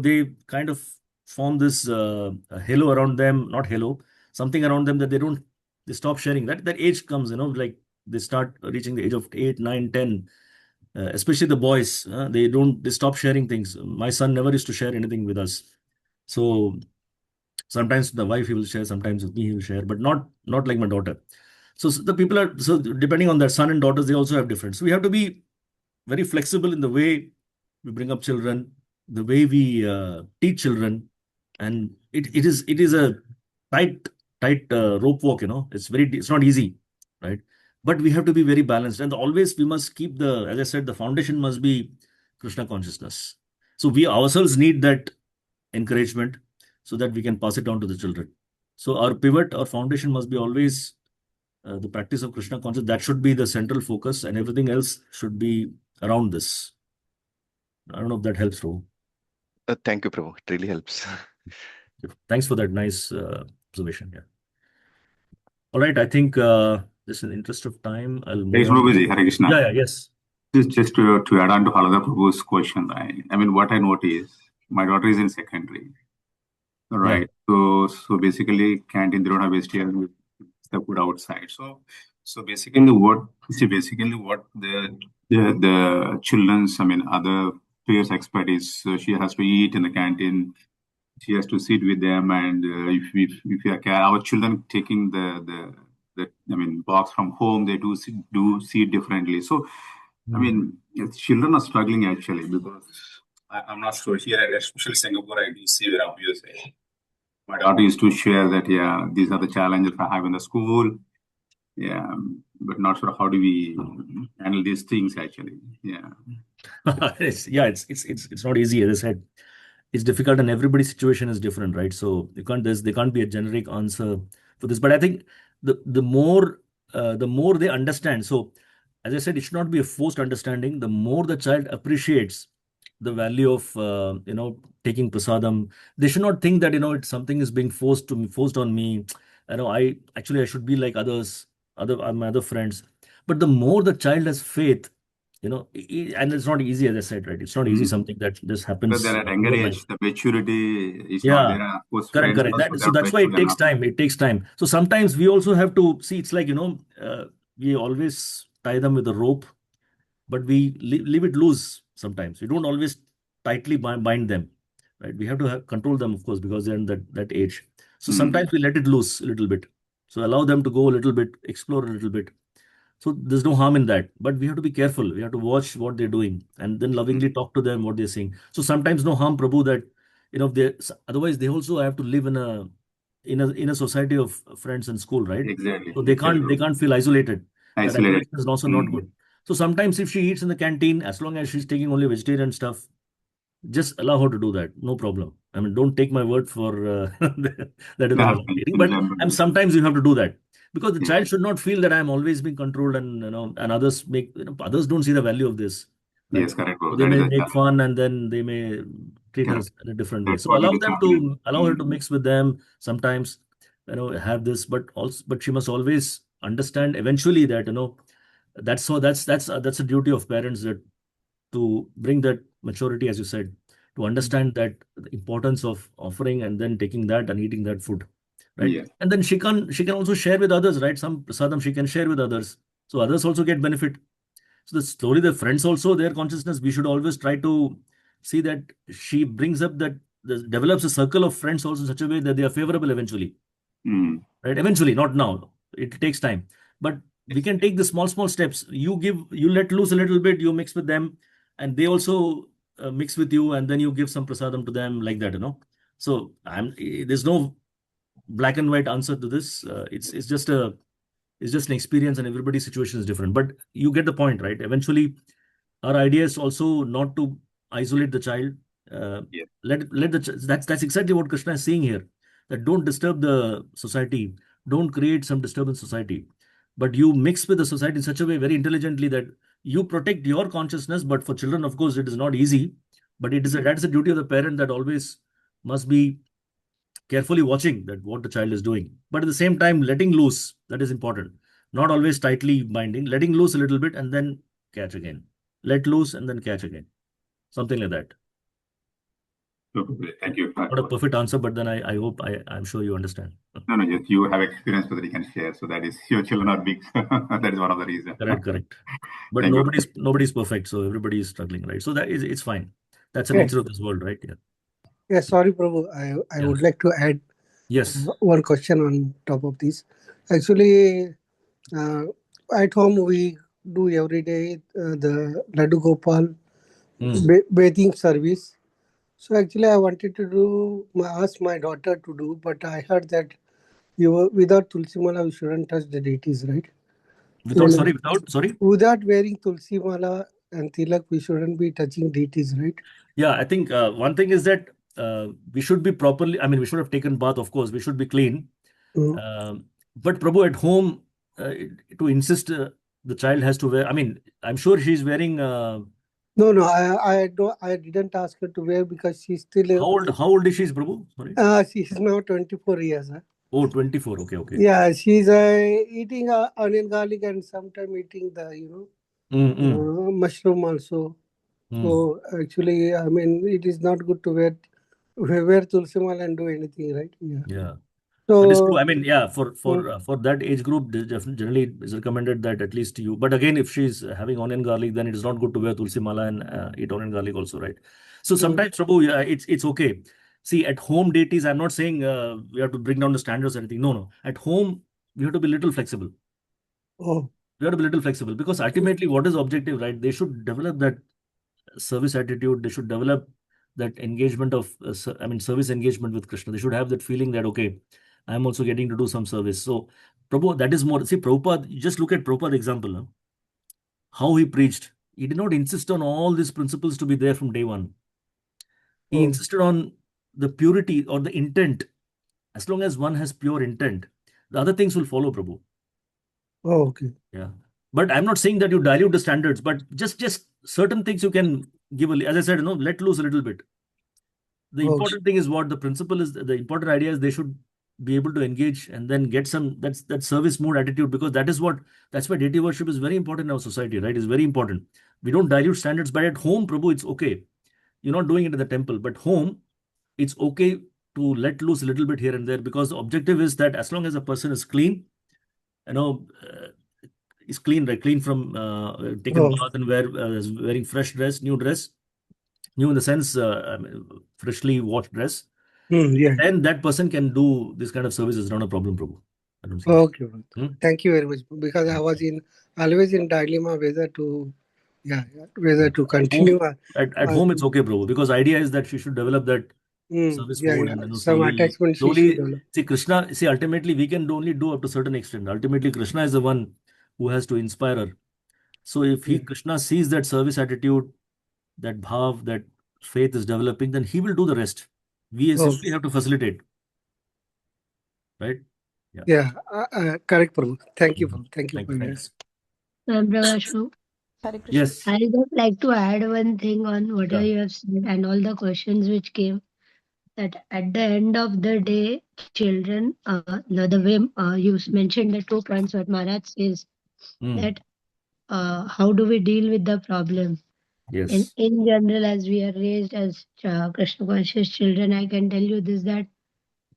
they kind of form this halo around them, not halo, something around them that they stop sharing. That age comes, like they start reaching the age of 8, 9, 10. Especially the boys, they stop sharing things. My son never used to share anything with us. So sometimes the wife he will share, sometimes with me he will share, but not like my daughter. So the people are, so depending on their son and daughters, they also have different. So we have to be very flexible in the way we bring up children, the way we teach children, and it is a tight rope walk. It's not easy, right? But we have to be very balanced, and always we must keep as I said, the foundation must be Krishna consciousness. So we ourselves need that encouragement so that we can pass it on to the children. So our pivot, our foundation must be always the practice of Krishna consciousness. That should be the central focus, and everything else should be around this. I don't know if that helps, Prabhu. Thank you, Prabhu. It really helps. Thanks for that nice observation. Yeah. All right. I think just in the interest of time, I'll move on. Prabhuji, Hare Krishna. Yeah, yes. Just to add on to Halada Prabhu's question, I mean, what I notice, my daughter is in secondary, right? Yeah. So basically, canteen, they don't have STL, they put outside. So basically, what the children's, I mean, other peers expect is she has to eat in the canteen. She has to sit with them, and if we are our children taking the box from home, they do see differently. So I mean, children are struggling actually, because I'm not sure here, especially Singapore, I do see around USA. My daughter used to share that, yeah, these are the challenges I have in the school. Yeah, but not sure how do we handle these things actually. Yeah. It's not easy. As I said, it's difficult, and everybody's situation is different, right? So there can't be a generic answer for this. But I think the more they understand. So as I said, it should not be a forced understanding. The more the child appreciates the value of taking prasadam, they should not think that it's something is being forced on me. I should be like my other friends. But the more the child has faith, and it's not easy, as I said, right? It's not easy, something that just But happens they're at younger overnight. age, the maturity is not Yeah, there. Of course, correct, friends correct. also So they're that's why it mature takes enough. time. It takes time. So sometimes we also have to see. It's like we always tie them with a rope, but we leave it loose sometimes. We don't always tightly bind them, right? We have to control them, of course, because they're in that age. So sometimes we let it loose a little bit. So allow them to go a little bit, explore a little bit. So there's no harm in that, but we have to be careful. We have to watch what they're doing and then lovingly talk to them what they're saying. So sometimes no harm, Prabhu, that they otherwise they also have to live in a society of friends and school, right? Exactly. So they can't feel isolated. That Isolated. isolation is also not good. So sometimes if she eats in the canteen, as long as she's taking only vegetarian stuff, just allow her to do that. No problem. I mean, don't take my word for that how I'm eating. But sometimes you have to do that because the child should not feel that I'm always being controlled and and others others don't see the value of this. Right? Yes, correct. So they may make fun and then they may treat us in a different way. So allow her to mix with them sometimes. Have this, but she must always understand eventually that that's a duty of parents that to bring that maturity, as you said, to understand that the importance of offering and then taking that and eating that food, right? Yeah. And then she can also share with others, right? Some prasadam she can share with others, so others also get benefit. So slowly the friends also, their consciousness, we should always try to see that she brings up that develops a circle of friends also in such a way that they are favorable eventually, right? Eventually, not now. It takes time, but we can take the small steps. You let loose a little bit, you mix with them, and they also mix with you, and then you give some prasadam to them, like that, So there's no black and white answer to this. It's just an experience, and everybody's situation is different. But you get the point, right? Eventually, our idea is also not to isolate the child. That's exactly what Krishna is saying here. That don't disturb the society, don't create some disturbance in society, but you mix with the society in such a way very intelligently that you protect your consciousness. But for children, of course, it is not easy, but that's the duty of the parent, that always must be carefully watching that what the child is doing, but at the same time letting loose, that is important. Not always tightly binding, letting loose a little bit and then catch again, let loose and then catch again, something like that. Thank you. Not a perfect answer, but then I'm sure you understand. No, yes, you have experience that you can share. So that is, your children are big. That is one of the reasons. Correct. But nobody's perfect, so everybody is struggling, right? So it's fine. That's the nature of this world, right? Yeah, sorry, Prabhu. I would like to add one question on top of this. Actually, at home we do every day the Laddu Gopal bathing service. So actually, I wanted to ask my daughter to do, but I heard that without Tulsi Mala, we shouldn't touch the deities, right? Without wearing Tulsi Mala and Tilak, we shouldn't be touching deities, right? Yeah, I think one thing is that we should be properly, we should have taken bath, of course, we should be clean. But Prabhu, at home, to insist the child has to wear, I'm sure she's wearing... No, I didn't ask her to wear because she's still... How old is she, Prabhu? Sorry. She's now 24 years. Oh, 24, okay. Yeah, she's eating onion garlic and sometimes eating the, mushroom also. So actually, it is not good to wear Tulsi Mala and do anything, right? Yeah. So, that is true. For that age group, generally it's recommended that at least you. But again, if she's having onion garlic, then it is not good to wear Tulsi Mala and eat onion garlic also, right? So sometimes, Prabhu, it's okay. See, at home deities, I'm not saying we have to bring down the standards or anything. No. At home, we have to be a little flexible. We have to be a little flexible because ultimately, what is objective, right? They should develop that service attitude. They should develop that engagement of, service engagement with Krishna. They should have that feeling that, okay, I'm also getting to do some service. So, Prabhupada, that is more, see, Prabhupada, just look at Prabhupada example, huh? How he preached. He did not insist on all these principles to be there from day one. He insisted on the purity or the intent. As long as one has pure intent, the other things will follow, Prabhu. Oh, okay. Yeah. But I'm not saying that you dilute the standards, but just certain things you can give, as I said, let loose a little bit. The important thing is what the principle is. The important idea is they should be able to engage and then get some that service mode attitude, because that's why deity worship is very important in our society, right? It's very important. We don't dilute standards, but at home, Prabhu, it's okay. You're not doing it in the temple, but home, it's okay to let loose a little bit here and there, because the objective is that as long as a person is clean, is clean, right? Clean from taking bath and wearing fresh dress, new in the sense freshly washed dress. Yeah. And that person can do this kind of service. Is not a problem, Prabhu. I don't see Okay. Thank you very much. Because I was always in dilemma whether to continue. At home, it's okay, Prabhu, because idea is that she should develop that service mode and some attachment. Slowly, see, Krishna. See, ultimately, we can only do up to a certain extent. Ultimately, Krishna is the one who has to inspire her. So, if Krishna sees that service attitude, that bhav, that faith is developing, then he will do the rest. We simply have to facilitate. Right? Yeah. Correct, Prabhu. Thank you, Prabhu. Thank you. Thanks. Yes. I would like to add one thing on what you have said and all the questions which came. That at the end of the day, children, the way you mentioned the 2 points what Maharaj says, that how do we deal with the problem? Yes. In general, as we are raised as Krishna conscious children, I can tell you this, that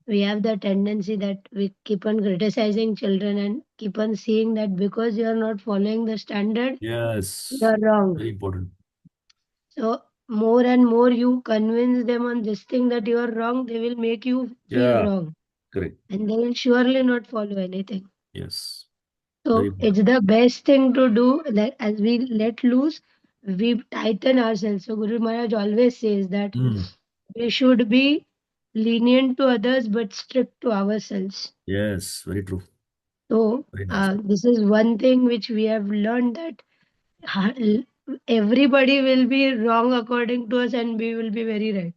we have the tendency that we keep on criticizing children and keep on seeing that because you are not following the standard, yes, you are wrong. Very important. So more and more you convince them on this thing that you are wrong, they will make you feel wrong. Correct. And they will surely not follow anything. Yes. So it's the best thing to do that as we let loose, we tighten ourselves. So Guru Maharaj always says that we should be lenient to others but strict to ourselves. Yes, very true. So this is one thing which we have learned, that everybody will be wrong according to us and we will be very right.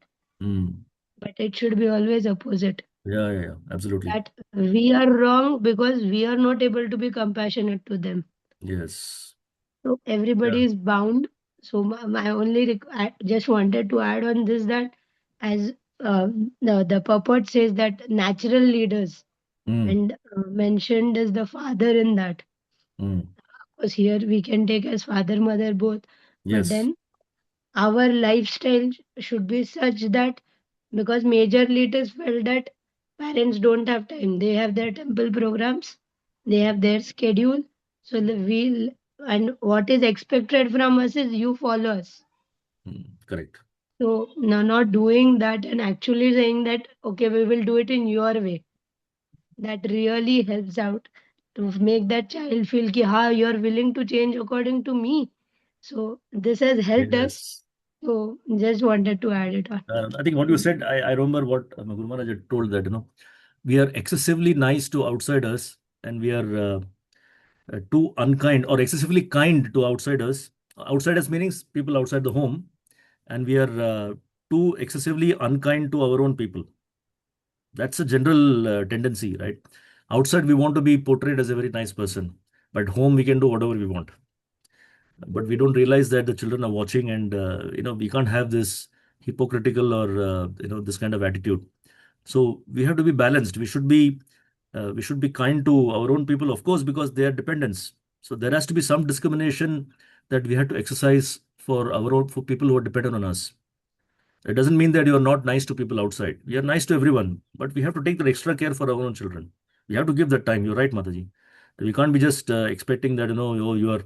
But it should be always opposite. Yeah, absolutely. That we are wrong because we are not able to be compassionate to them. Yes. So everybody is bound. So my only I just wanted to add on this, that as the purport says that natural leaders and mentioned as the father in that. Because here we can take as father, mother both. But then our lifestyle should be such that, because major leaders felt that parents don't have time. They have their temple programs, they have their schedule. So and what is expected from us is you follow us. Correct. So now not doing that and actually saying that, okay, we will do it in your way. That really helps out to make that child feel ki, you're willing to change according to me. So this has helped us. So just wanted to add it on. I think what you said, I remember what Guru Maharaj had told, that we are excessively nice to outsiders and we are too unkind or excessively kind to outsiders. Outsiders meaning people outside the home, and we are too excessively unkind to our own people. That's a general tendency, right? Outside we want to be portrayed as a very nice person, but home we can do whatever we want. But we don't realize that the children are watching, and we can't have this hypocritical or this kind of attitude. So we have to be balanced. We should be kind to our own people, of course, because they are dependents. So there has to be some discrimination that we have to exercise for people who are dependent on us. It doesn't mean that you are not nice to people outside. We are nice to everyone, but we have to take the extra care for our own children. We have to give that time. You're right, Mataji. We can't be just expecting that you have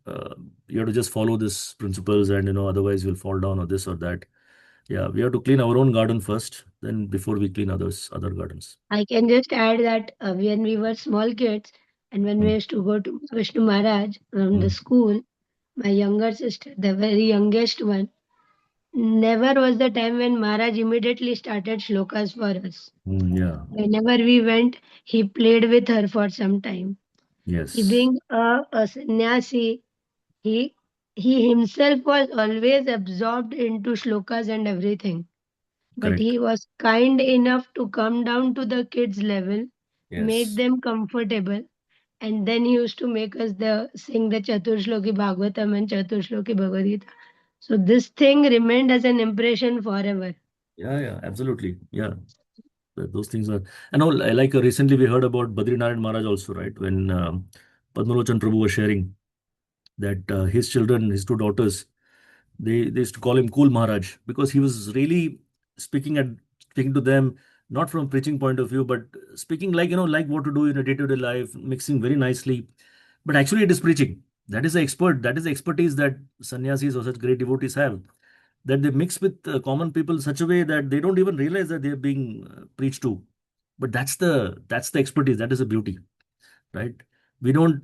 to just follow these principles and otherwise you'll fall down or this or that. Yeah, we have to clean our own garden first, then before we clean other gardens. I can just add that when we were small kids and when we used to go to Vishnu Maharaj from the school, my younger sister, the very youngest one, never was the time when Maharaj immediately started shlokas for us. Yeah. Whenever we went, he played with her for some time. He Yes. being a sannyasi, he himself was always absorbed into shlokas and everything. But Correct. he was kind enough to come down to the kids' level, make Yes. them comfortable, and then he used to make us sing the Chaturshloki Bhagavatam and Chaturshloki Bhagavad Gita. So this thing remained as an impression forever. Yeah, absolutely. Yeah. Those things are, and all like recently we heard about Badrinath Maharaj also, right? When Padmalochan Prabhu was sharing that his children, his two daughters, they used to call him Cool Maharaj because he was really speaking to them not from preaching point of view, but speaking like like what to do in a day-to-day life, mixing very nicely. But actually, it is preaching. That is the expert. That is the expertise that sannyasis or such great devotees have. That they mix with common people in such a way that they don't even realize that they are being preached to. But that's the expertise. That is the beauty, right? We don't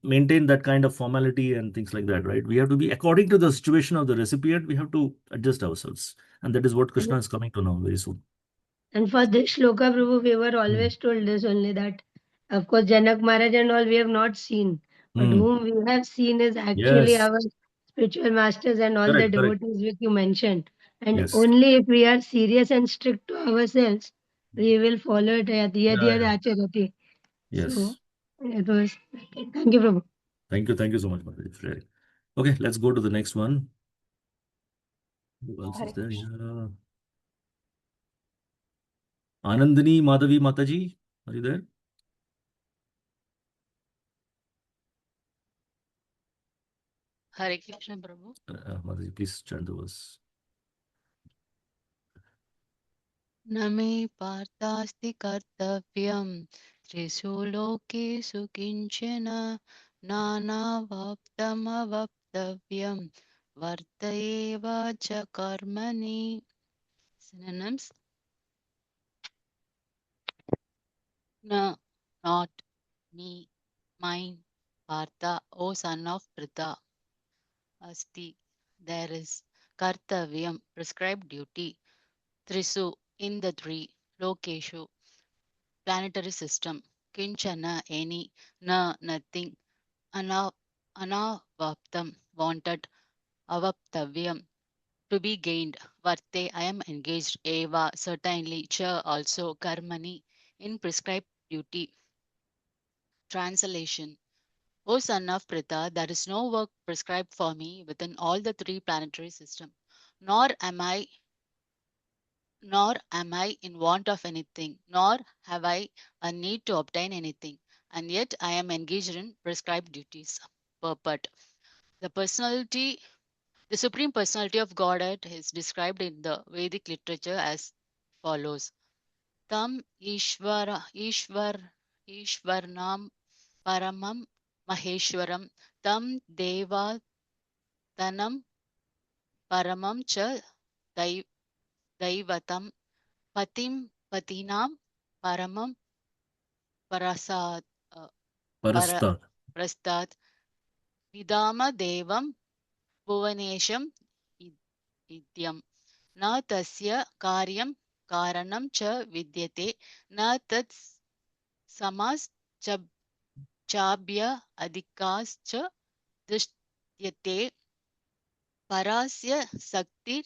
maintain that kind of formality and things like that, right? We have to be according to the situation of the recipient. We have to adjust ourselves, and that is what Krishna is coming to know very soon. And for this shloka, Prabhu, we were always told this only, that of course Janak Maharaj and all we have not seen, but whom we have seen is actually Yes, our spiritual masters and all the correct. devotees which you mentioned. And Yes. only if we are serious and strict to ourselves, we will follow it. Yad Yeah. acharati. Yes. So it was. Thank you, Prabhu. Thank you so much, Mataji, for sharing. Okay, let's go to the next one. Who else is there? Yeah. Anandini Madhavi Mataji, are you there? Hare Krishna, Prabhu. Mataji, please chant the verse. न मे पार्थास्ति कर्तव्यं त्रिषु लोकेषु किञ्चन नानावाप्तमवाप्तव्यं वर्त एव च कर्मणि. Synonyms: na, not, me, mine, Partha, O son of Pritha, asti, there is, kartavyam, prescribed duty, trisu, in the three, lokeshu, planetary system, kinchana, any, na, nothing, anavaptam, wanted, avaptavyam, to be gained, varte, I am engaged, eva, certainly, cha, also, karmani, in prescribed duty. Translation: O son of Pritha, there is no work prescribed for me within all the three planetary systems, nor am I in want of anything, nor have I a need to obtain anything, and yet I am engaged in prescribed duties. Purport: the Supreme Personality of Godhead is described in the Vedic literature as follows: Tam Ishvarnam Paramam Maheshwaram Tam Devatanam Paramam Cha Daivatam Patim Patinam Paramam Parasat Prastat Vidama Devam Bhuvanesham Idyam Na Tasya Karyam Karanam Cha Vidyate Na Tat Samas Chabya Adikas Cha Drishyate Parasya Saktir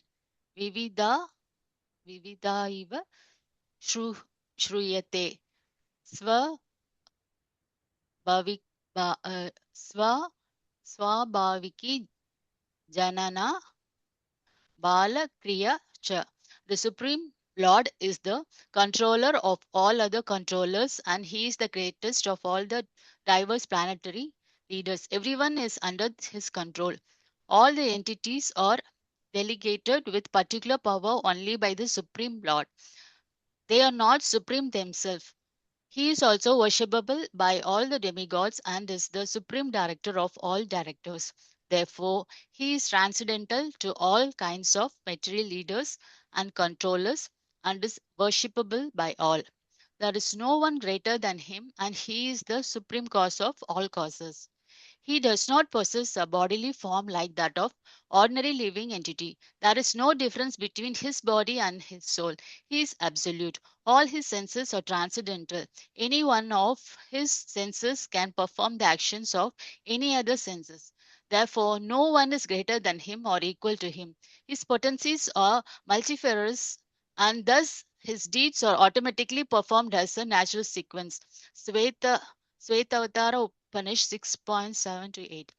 Vivida iva Shruyate Swabhaviki Janana Bala Kriya Cha. The Supreme Lord is the controller of all other controllers, and he is the greatest of all the diverse planetary leaders. Everyone is under his control. All the entities are delegated with particular power only by the Supreme Lord. They are not supreme themselves. He is also worshipable by all the demigods and is the supreme director of all directors. Therefore, he is transcendental to all kinds of material leaders and controllers and is worshipable by all. There is no one greater than him, and he is the supreme cause of all causes. He does not possess a bodily form like that of ordinary living entity. There is no difference between his body and his soul. He is absolute. All his senses are transcendental. Any one of his senses can perform the actions of any other senses. Therefore, no one is greater than him or equal to him. His potencies are multifarious, and thus his deeds are automatically performed as a natural sequence. Svetavatara Upanishad 6.7 to 8.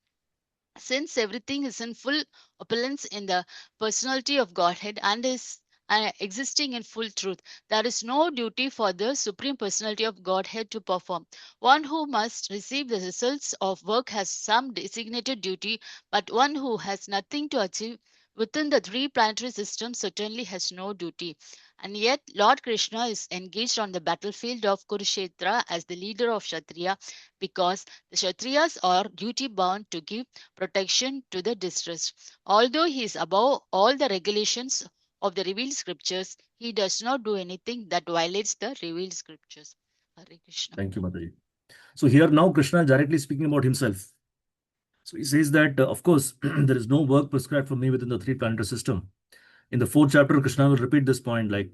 Since everything is in full opulence in the personality of Godhead and is existing in full truth, there is no duty for the Supreme Personality of Godhead to perform. One who must receive the results of work has some designated duty, but one who has nothing to achieve within the three planetary systems certainly has no duty. And yet, Lord Krishna is engaged on the battlefield of Kurukshetra as the leader of Kshatriya because the Kshatriyas are duty bound to give protection to the distressed. Although he is above all the regulations of the revealed scriptures, he does not do anything that violates the revealed scriptures. Hare Krishna. Thank you, Mataji. So here now Krishna is directly speaking about himself. So he says that, of course, there is no work prescribed for me within the three planetary system. In the 4th chapter, Krishna will repeat this point, like,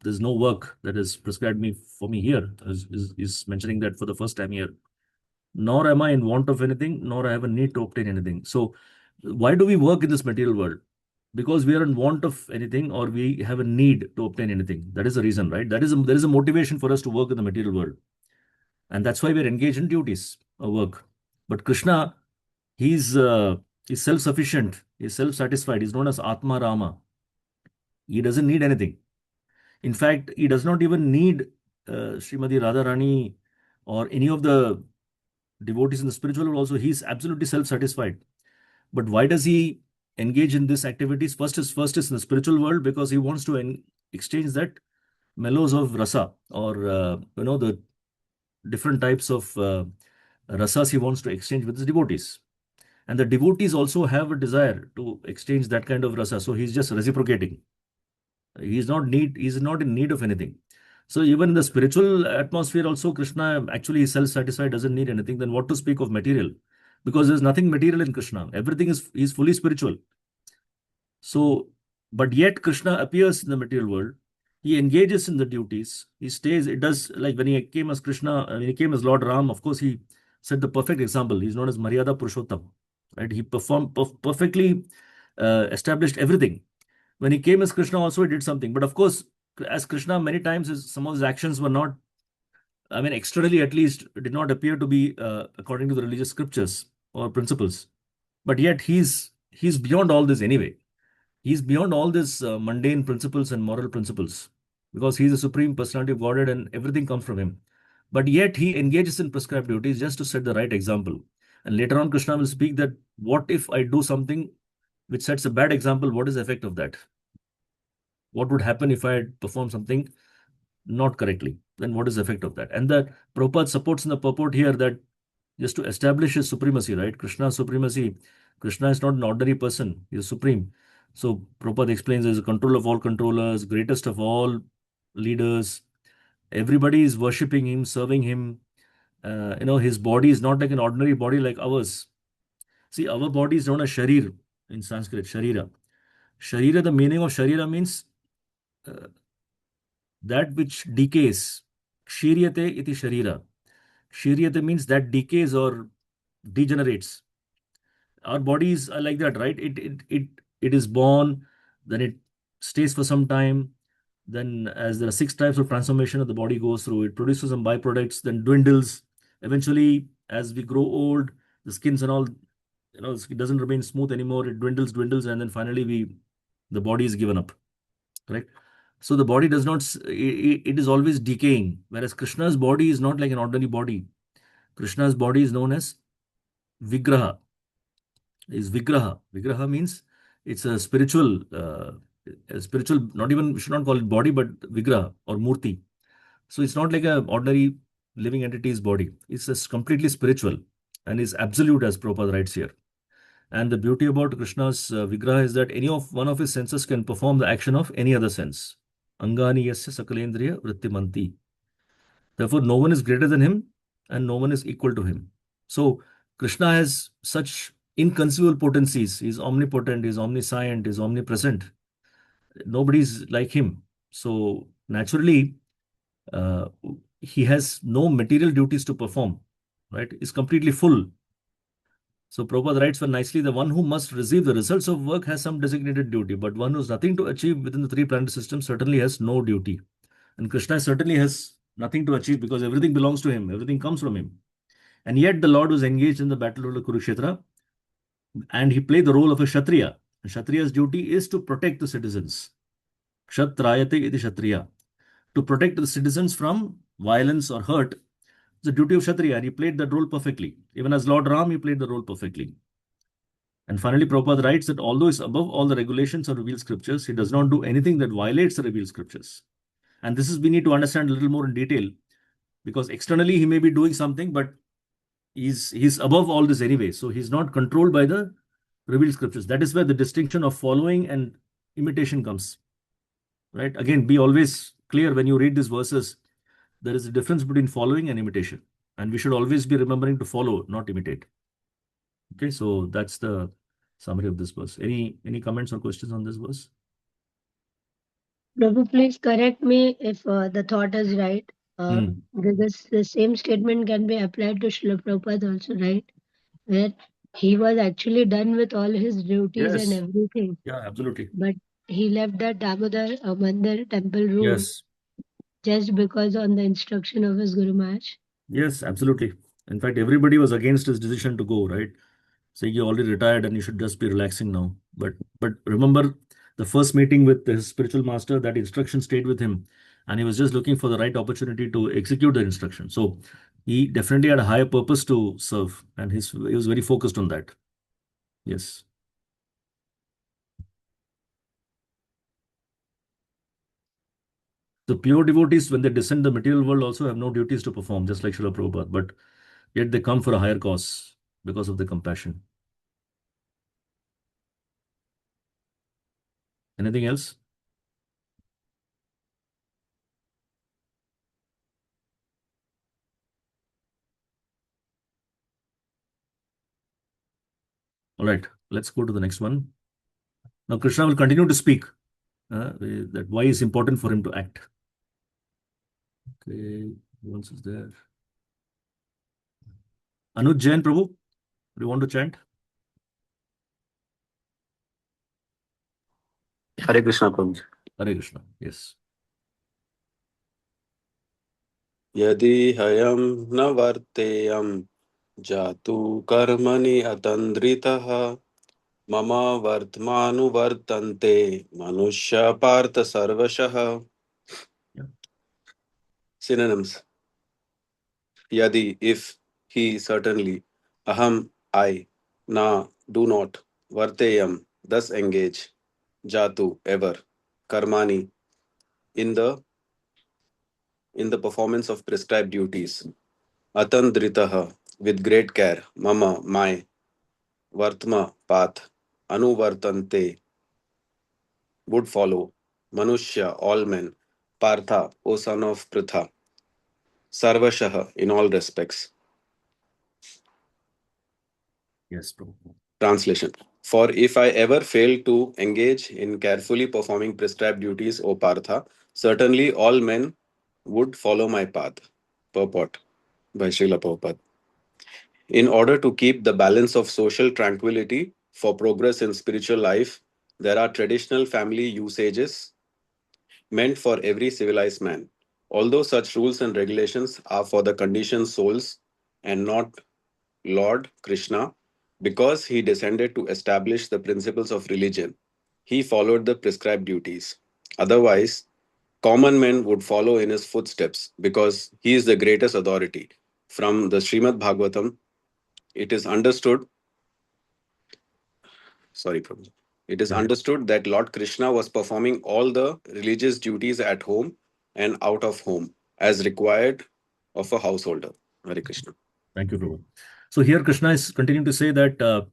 there's no work that is prescribed for me here. He's mentioning that for the first time here. Nor am I in want of anything, nor I have a need to obtain anything. So why do we work in this material world? Because we are in want of anything, or we have a need to obtain anything. That is the reason, right? There is a motivation for us to work in the material world. And that's why we're engaged in duties or work. But Krishna, he's self-sufficient, he's self-satisfied, he's known as Atma Rama. He doesn't need anything. In fact, he does not even need Srimati Radharani or any of the devotees in the spiritual world also. He's absolutely self-satisfied. But why does he engage in these activities? First is in the spiritual world, because he wants to exchange that mellows of rasa, or the different types of rasas he wants to exchange with his devotees. And the devotees also have a desire to exchange that kind of rasa. So he's just reciprocating. He's not in need of anything. So even in the spiritual atmosphere also, Krishna actually is self-satisfied, doesn't need anything. Then what to speak of material? Because there's nothing material in Krishna. Everything is fully spiritual. So, but yet Krishna appears in the material world. He engages in the duties. He stays. It does, like when he came as Krishna, when he came as Lord Ram, of course, he set the perfect example. He's known as Maryada Purushottam. Right? He performed perfectly, established everything. When he came as Krishna also, he did something. But of course, as Krishna, many times some of his actions were not, externally at least, did not appear to be according to the religious scriptures or principles. But yet he's beyond all this anyway. He's beyond all these mundane principles and moral principles, because he's the Supreme Personality of Godhead and everything comes from him. But yet he engages in prescribed duties just to set the right example. And later on, Krishna will speak that, what if I do something which sets a bad example? What is the effect of that? What would happen if I perform something not correctly? Then what is the effect of that? And the Prabhupada supports in the purport here that just to establish his supremacy, right? Krishna's supremacy. Krishna is not an ordinary person. He is supreme. So Prabhupada explains there's a control of all controllers, greatest of all leaders. Everybody is worshipping him, serving him. His body is not like an ordinary body like ours. See, our body is known as sharir in Sanskrit, sharira. Sharira, the meaning of sharira means that which decays. Kshiryate iti sharira. Kshiryate means that decays or degenerates. Our bodies are like that, right? It is born, then it stays for some time. Then, as there are 6 types of transformation that the body goes through, it produces some byproducts, then dwindles. Eventually, as we grow old, the skins and all, it doesn't remain smooth anymore. It dwindles, and then finally the body is given up. Correct? So the body does not, it is always decaying. Whereas Krishna's body is not like an ordinary body. Krishna's body is known as Vigraha. Vigraha means it's a spiritual, not even, we should not call it body, but Vigraha or Murti. So it's not like an ordinary living entity's body. It's just completely spiritual and is absolute, as Prabhupada writes here. And the beauty about Krishna's Vigraha is that one of his senses can perform the action of any other sense. Angani yasya sakalendriya vrittimanti. Therefore, no one is greater than him and no one is equal to him. So Krishna has such inconceivable potencies. He's omnipotent, he's omniscient, he's omnipresent. Nobody's like him. So naturally, he has no material duties to perform, right? He's completely full. So Prabhupada writes very nicely, the one who must receive the results of work has some designated duty, but one who has nothing to achieve within the three planetary systems certainly has no duty. And Krishna certainly has nothing to achieve because everything belongs to him, everything comes from him. And yet the Lord was engaged in the battle of Kurukshetra, and he played the role of a Kshatriya. A Kshatriya's duty is to protect the citizens. Kshatrayate iti Kshatriya. To protect the citizens from violence or hurt, the duty of Kshatriya, and he played that role perfectly. Even as Lord Ram, he played the role perfectly. And finally, Prabhupada writes that although he's above all the regulations of revealed scriptures, he does not do anything that violates the revealed scriptures. And this is we need to understand a little more in detail, because externally he may be doing something, but he's above all this anyway. So he's not controlled by the revealed scriptures. That is where the distinction of following and imitation comes. Right? Again, be always clear when you read these verses. There is a difference between following and imitation. And we should always be remembering to follow, not imitate. Okay, so that's the summary of this verse. Any comments or questions on this verse? Prabhu, please correct me if the thought is right. The same statement can be applied to Srila Prabhupada also, right? Where he was actually done with all his duties and Yes. everything, Yeah, absolutely. but he left that Damodar Mandir temple room Yes. just because on the instruction of his Guru Maharaj. Yes, absolutely. In fact, everybody was against his decision to go, right? Saying you already retired and you should just be relaxing now. But remember the first meeting with his spiritual master, that instruction stayed with him, and he was just looking for the right opportunity to execute the instruction. So he definitely had a higher purpose to serve, and he was very focused on that. Yes. The pure devotees, when they descend the material world, also have no duties to perform, just like Srila Prabhupada, but yet they come for a higher cause because of the compassion. Anything else? All right, let's go to the next one. Now Krishna will continue to speak that why it's important for him to act. Okay, who else is there? Anuj Jain, Prabhu, do you want to chant? Hare Krishna, Prabhu. Hare Krishna, yes. Yadi hayam na varteyam jatu karmani atandritaha mama vartmanu vartante manushya partha sarvashaha. Synonyms. Yadi, if, he, certainly, aham, I, na, do not, varteyam, thus engage, jatu, ever, karmani, in the performance of prescribed duties, atandritaha, with great care, mama, my, vartma, path, anuvartante, would follow, manushya, all men, partha, O son of Pritha, sarvashaha, in all respects. Yes, Prabhu. Translation. For if I ever fail to engage in carefully performing prescribed duties, O Partha, certainly all men would follow my path. Purport by Srila Prabhupada. In order to keep the balance of social tranquility for progress in spiritual life, there are traditional family usages meant for every civilized man. Although such rules and regulations are for the conditioned souls and not Lord Krishna, because he descended to establish the principles of religion, he followed the prescribed duties. Otherwise, common men would follow in his footsteps because he is the greatest authority. From the Srimad Bhagavatam, it is understood. Sorry, Prabhu. It is understood that Lord Krishna was performing all the religious duties at home and out of home as required of a householder. Hare Krishna. Thank you, Prabhu. So here Krishna is continuing to say that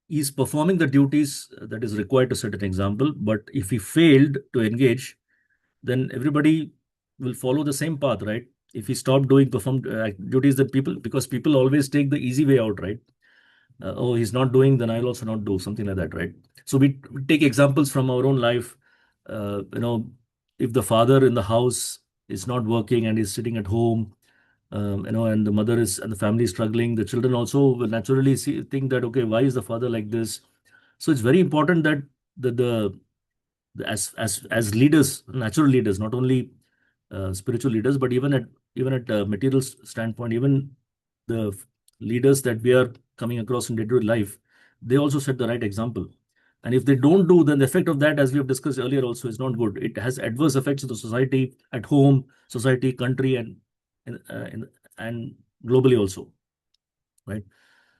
he's performing the duties that is required to set an example, but if he failed to engage, then everybody will follow the same path, right? if he stopped doing performed duties that because people always take the easy way out, right? Oh, he's not doing, then I'll also not do something like that, right? So we take examples from our own life. If the father in the house is not working and is sitting at home, and the mother is and the family is struggling, the children also will naturally think that, okay, why is the father like this? So it's very important that as leaders, natural leaders, not only spiritual leaders, but even at material standpoint, even the leaders that we are coming across in day-to-day life, they also set the right example. And if they don't do, then the effect of that, as we have discussed earlier, also is not good. It has adverse effects on the society at home, society, country, and globally also, right?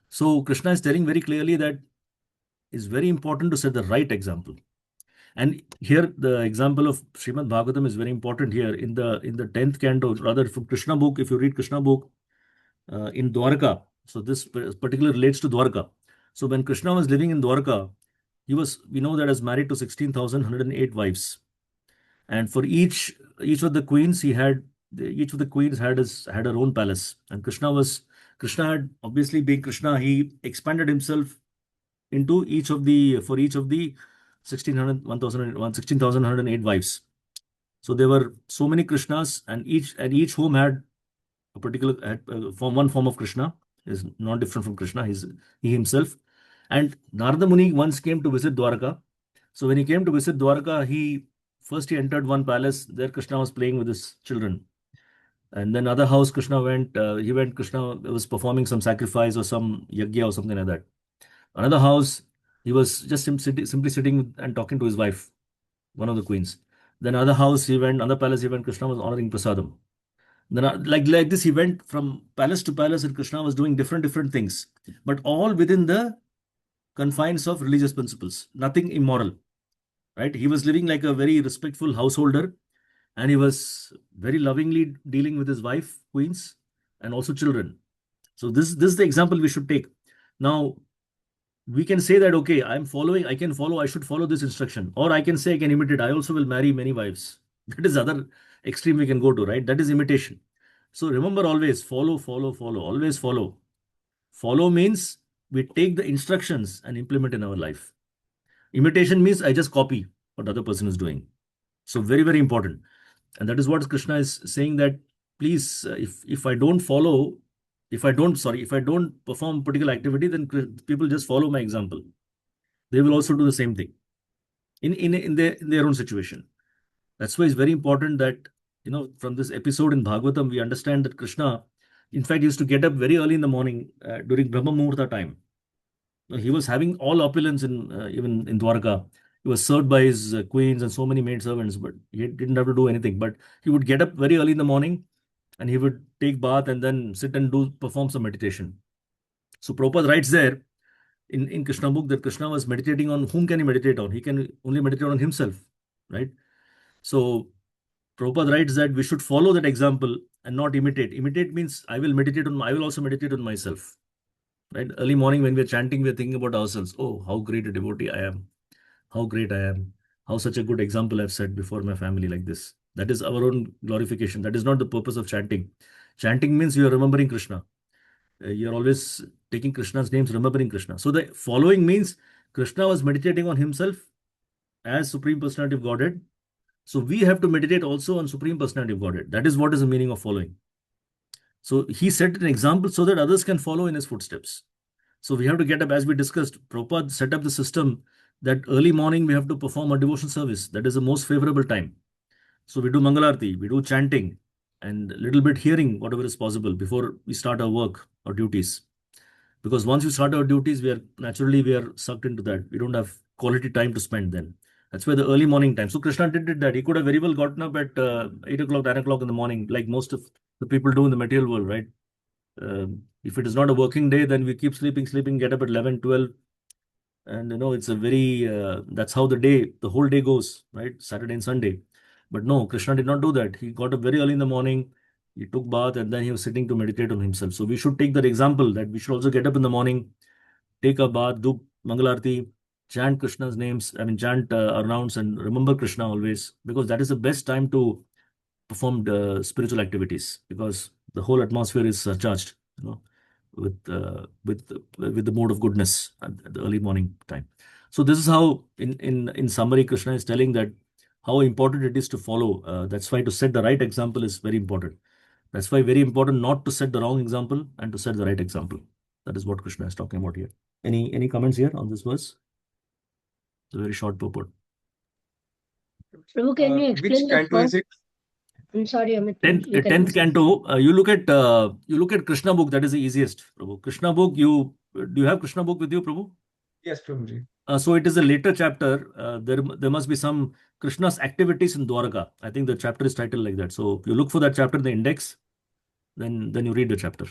So Krishna is telling very clearly that it's very important to set the right example. And here the example of Srimad Bhagavatam is very important here in the 10th canto, rather from Krishna book. If you read Krishna book in Dwarka, so this particularly relates to Dwarka. So when Krishna was living in Dwarka, we know that, as married to 16,108 wives, and for each of the queens had her own palace. And Krishna had, obviously being Krishna, he expanded himself into for each of the 16,108 wives. So there were so many Krishnas, and each home had a particular one form of Krishna, is not different from Krishna. He himself. And Narada Muni once came to visit Dwarka. So when he came to visit Dwarka, he entered one palace. There Krishna was playing with his children. And then other house Krishna went. Krishna was performing some sacrifice or some yajna or something like that. Another house, he was just simply sitting and talking to his wife, one of the queens. Then another house another palace he went, Krishna was honoring prasadam. Then like this, he went from palace to palace, and Krishna was doing different things, but all within the confines of religious principles, nothing immoral, right? He was living like a very respectful householder, and he was very lovingly dealing with his wife, queens, and also children. So this is the example we should take. Now, we can say that, okay, I should follow this instruction. Or I can say I can imitate. I also will marry many wives. That is other extreme we can go to, right? That is imitation. So remember, always follow, always follow. Follow means we take the instructions and implement in our life. Imitation means I just copy what the other person is doing. So very, very important. And that is what Krishna is saying, that please, if I don't perform particular activity, then people just follow my example. They will also do the same thing in their own situation. That's why it's very important that, from this episode in Bhagavatam, we understand that Krishna, in fact, used to get up very early in the morning during Brahma Muhurta time. He was having all opulence even in Dwarka. He was served by his queens and so many maidservants, but he didn't have to do anything. But he would get up very early in the morning, and he would take bath and then sit and perform some meditation. So Prabhupada writes there in Krishna book that Krishna was meditating on whom can he meditate on? He can only meditate on himself, right? So Prabhupada writes that we should follow that example and not imitate. Imitate means I will also meditate on myself, right? Early morning when we're chanting, we're thinking about ourselves. Oh, how great a devotee I am. How great I am. How such a good example I've set before my family like this. That is our own glorification. That is not the purpose of chanting. Chanting means you are remembering Krishna. You're always taking Krishna's names, remembering Krishna. So the following means Krishna was meditating on himself as Supreme Personality of Godhead. So we have to meditate also on Supreme Personality of Godhead. That is what is the meaning of following. So he set an example so that others can follow in his footsteps. So we have to get up, as we discussed. Prabhupada set up the system that early morning we have to perform a devotion service. That is the most favorable time. So we do Mangalarti, we do chanting, and a little bit hearing whatever is possible before we start our work or duties. Because once we start our duties, we are sucked into that. We don't have quality time to spend then. That's why the early morning time. So Krishna did that. He could have very well gotten up at 8 o'clock, 9 o'clock in the morning, like most of the people do in the material world, right? If it is not a working day, then we keep sleeping, get up at 11, 12. And it's a very, that's how the whole day goes, right? Saturday and Sunday. But no, Krishna did not do that. He got up very early in the morning, he took bath, and then he was sitting to meditate on himself. So we should take that example, that we should also get up in the morning, take a bath, do Mangalarti, chant Krishna's names, chant our rounds and remember Krishna always, because that is the best time to performed spiritual activities, because the whole atmosphere is charged, with the mode of goodness at the early morning time. So this is how, in summary, Krishna is telling that how important it is to follow. That's why to set the right example is very important. That's why very important not to set the wrong example and to set the right example. That is what Krishna is talking about here. Any comments here on this verse? It's a very short purport. Prabhu, can you Which explain the canto is first? it? I'm sorry, Amit. 10th canto. You look at Krishna book. That is the easiest, Prabhu. Krishna book. Do you have Krishna book with you, Prabhu? Yes, Prabhuji. So it is a later chapter. There must be some Krishna's activities in Dwaraka. I think the chapter is titled like that. So you look for that chapter in the index, then you read the chapter.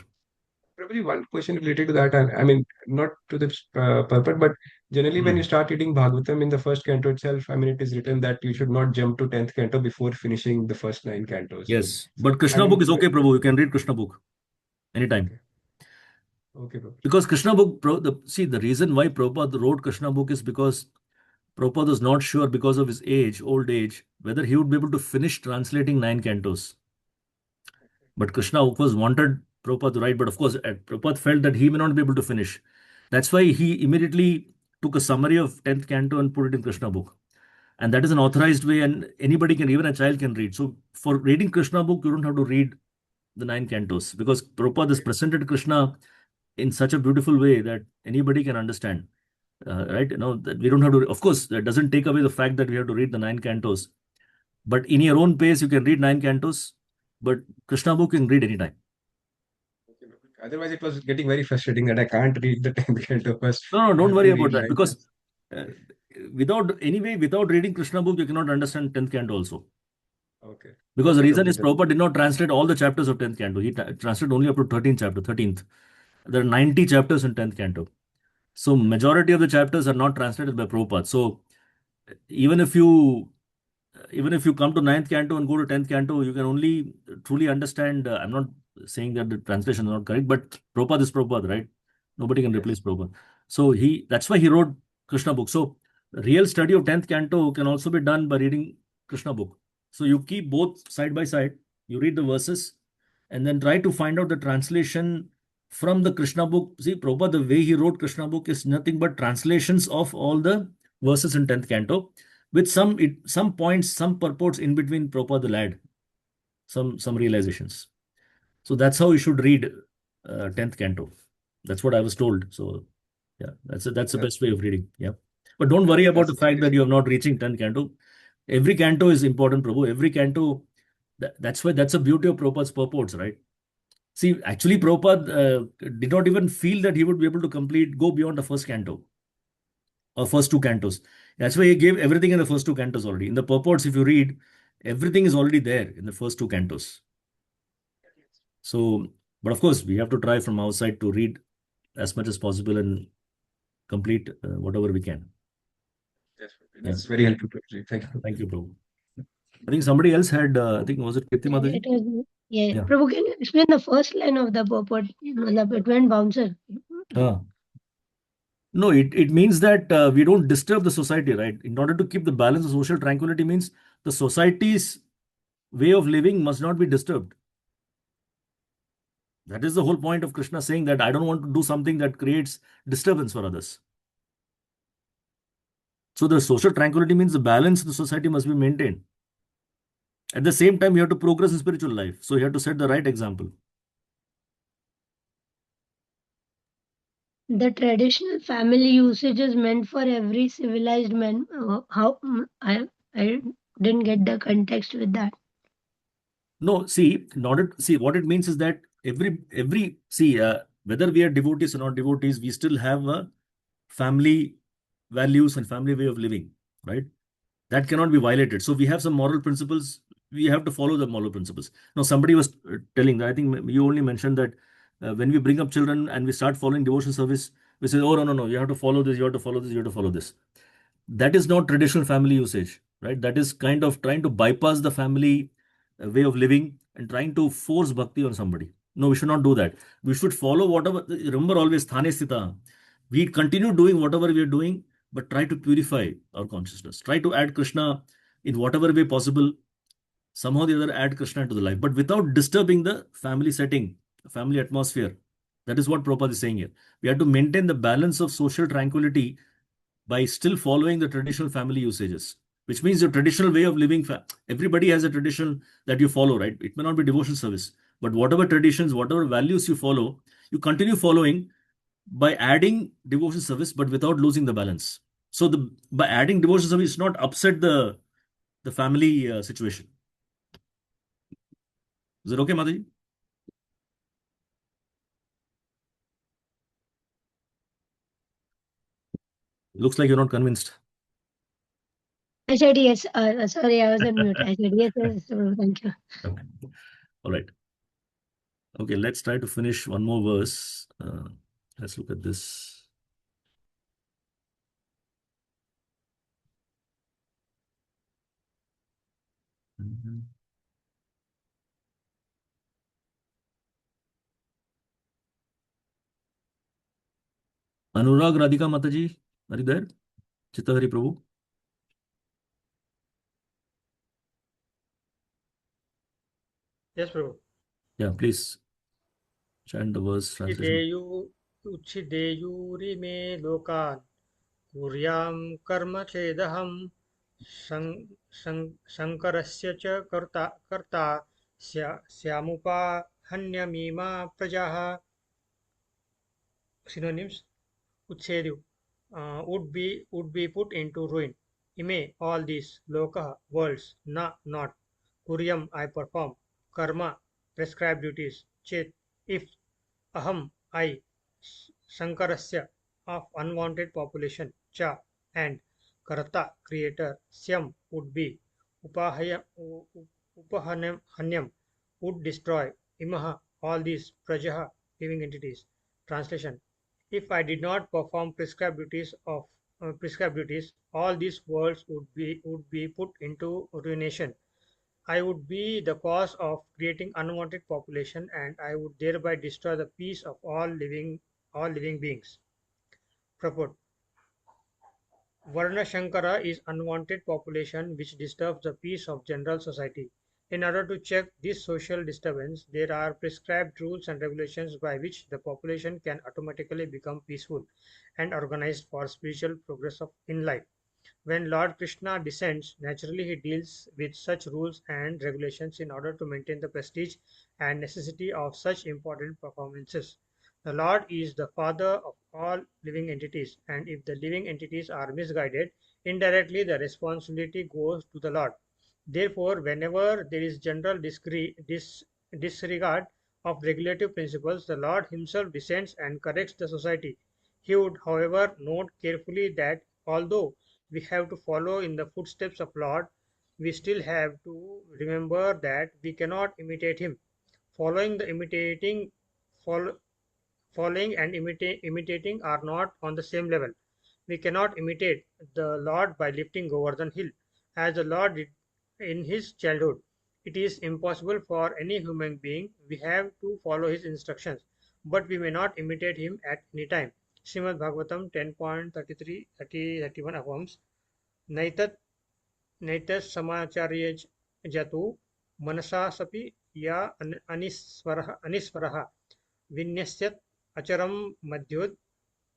Prabhuji, one question related to that, and I mean, not to the purport, but generally when you start reading Bhagavatam in the first canto itself, I mean, it is written that you should not jump to 10th canto before finishing the first 9 cantos. Yes, but Krishna book is okay, Prabhu. You can read Krishna book anytime. Okay, Prabhu. Because Krishna book, the reason why Prabhupada wrote Krishna book is because Prabhupada was not sure, because of his old age, whether he would be able to finish translating 9 cantos. But Krishna, of course, wanted Prabhupada to write, but of course, Prabhupada felt that he may not be able to finish. That's why he immediately took a summary of 10th canto and put it in Krishna book. And that is an authorized way, and anybody can, even a child can read. So for reading Krishna book, you don't have to read the 9 cantos, because Prabhupada has presented Krishna in such a beautiful way that anybody can understand. Right? That we don't have to, of course, that doesn't take away the fact that we have to read the 9 cantos. But in your own pace, you can read 9 cantos, but Krishna book you can read anytime. Otherwise, it was getting very frustrating that I can't read the 10th canto first. No, don't worry about that, because without reading Krishna book, you cannot understand 10th canto also. Okay. Because the reason is Prabhupada did not translate all the chapters of 10th canto. He translated only up to 13th chapter, 13th. There are 90 chapters in 10th canto. So majority of the chapters are not translated by Prabhupada. So even if you come to 9th canto and go to 10th canto, you can only truly understand. I'm not saying that the translation is not correct, but Prabhupada is Prabhupada, right? Nobody can replace Prabhupada. So that's why he wrote Krishna book. So real study of 10th canto can also be done by reading Krishna book. So you keep both side by side, you read the verses, and then try to find out the translation from the Krishna book. See, Prabhupada, the way he wrote Krishna book is nothing but translations of all the verses in 10th canto, with some points, some purports in between. Prabhupada will add some realizations. So that's how you should read 10th canto. That's what I was told. So yeah, that's the best way of reading. Yeah, but don't worry about the fact that you are not reaching 10th canto. Every canto is important, Prabhu. Every canto. That's the beauty of Prabhupada's purports, right? See, actually, Prabhupada did not even feel that he would be able to go beyond the first canto or first 2 cantos. That's why he gave everything in the first 2 cantos already. In the purports, if you read, everything is already there in the first 2 cantos. So, but of course, we have to try from outside to read as much as possible and complete whatever we can. Yes, that's very helpful. Thank you. Thank you, Prabhu. I think somebody else had, I think, was it Kirti Mataji? Yeah. Prabhu, can you explain the first line of the purport? It went bouncer. No, it means that we don't disturb the society, right? In order to keep the balance of social tranquility, means the society's way of living must not be disturbed. That is the whole point of Krishna saying that I don't want to do something that creates disturbance for others. So the social tranquility means the balance of the society must be maintained. At the same time, you have to progress in spiritual life. So you have to set the right example. The traditional family usage is meant for every civilized man. How I didn't get the context with that. No, see, what it means is that whether we are devotees or not devotees, we still have a family values and family way of living, right? That cannot be violated. So we have some moral principles. We have to follow the moral principles. Now, somebody was telling that, I think you only mentioned that when we bring up children and we start following devotional service, we say, oh, no, you have to follow this, you have to follow this, you have to follow this. That is not traditional family usage, right? That is kind of trying to bypass the family way of living and trying to force bhakti on somebody. No, we should not do that. We should follow whatever, remember always, Sthane Sthita. We continue doing whatever we are doing, but try to purify our consciousness. Try to add Krishna in whatever way possible. somehow or the other add Krishna into the life, but without disturbing the family setting, family atmosphere. That is what Prabhupada is saying here. We have to maintain the balance of social tranquility by still following the traditional family usages, which means your traditional way of living. Everybody has a tradition that you follow, right? It may not be devotion service, but whatever traditions, whatever values you follow, you continue following by adding devotion service, but without losing the balance. So by adding devotion service, it's not upset the family situation. Is it okay, Mataji? Looks like you're not convinced. I said yes. Sorry, I was on mute. I said yes. Thank you. Okay. All right. Okay, let's try to finish one more verse. Let's look at this. Anurag Radhika Mataji, are you there? Chittahari Prabhu. Yes, Prabhu. Yeah, please chant the verse translation. उच्छिदेयुरिमे लोकान् कुर्यां कर्म चेदहं शङ्करस्य च कर्ता स्यामुपाहन्यमीमा प्रजाः. Synonyms: Utshedu, would be put into ruin. Ime, all these. Loka, worlds. Na, not. Kuryam, I perform. Karma, prescribed duties. Chet, if. Aham, I. Sankarasya, of unwanted population. Cha, and. Karta, creator. Syam, would be. Upahanyam, would destroy. Imaha, all these. Prajaha, living entities. Translation: if I did not perform prescribed duties, all these worlds would be put into ruination. I would be the cause of creating unwanted population, and I would thereby destroy the peace of all living beings. Purport: Varna Shankara is unwanted population which disturbs the peace of general society. In order to check this social disturbance, there are prescribed rules and regulations by which the population can automatically become peaceful and organized for spiritual progress in life. When Lord Krishna descends, naturally he deals with such rules and regulations in order to maintain the prestige and necessity of such important performances. The Lord is the father of all living entities, and if the living entities are misguided, indirectly the responsibility goes to the Lord. Therefore, whenever there is general disregard of regulative principles, the Lord himself descends and corrects the society. He would, however, note carefully that although we have to follow in the footsteps of Lord, we still have to remember that we cannot imitate him. Following and imitating are not on the same level. We cannot imitate the Lord by lifting Govardhan Hill, as the Lord did in his childhood. It is impossible for any human being. We have to follow his instructions, but we may not imitate him at any time. Srimad Bhagavatam 10.33-31 affirms, Naitat samacharya jatu manasa sapi ya aniswaraha विन्यस्यत् अचरं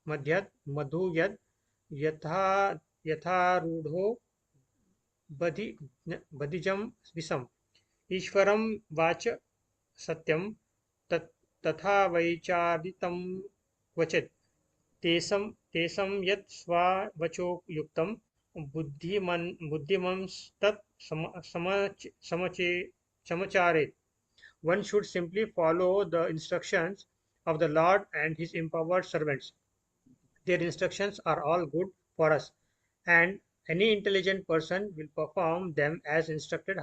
मध्यात् मधु यथारूढ़ो बधिजं विषम ईश्वरं watch सत्यं तथा वैचारितं क्वचित् तेषं यत् स्वावचो युक्तं बुद्धिमंस्तत् समचारेत्. One should simply follow the instructions of the Lord and his empowered servants. Their instructions are all good for us, and any intelligent person will perform them as instructed.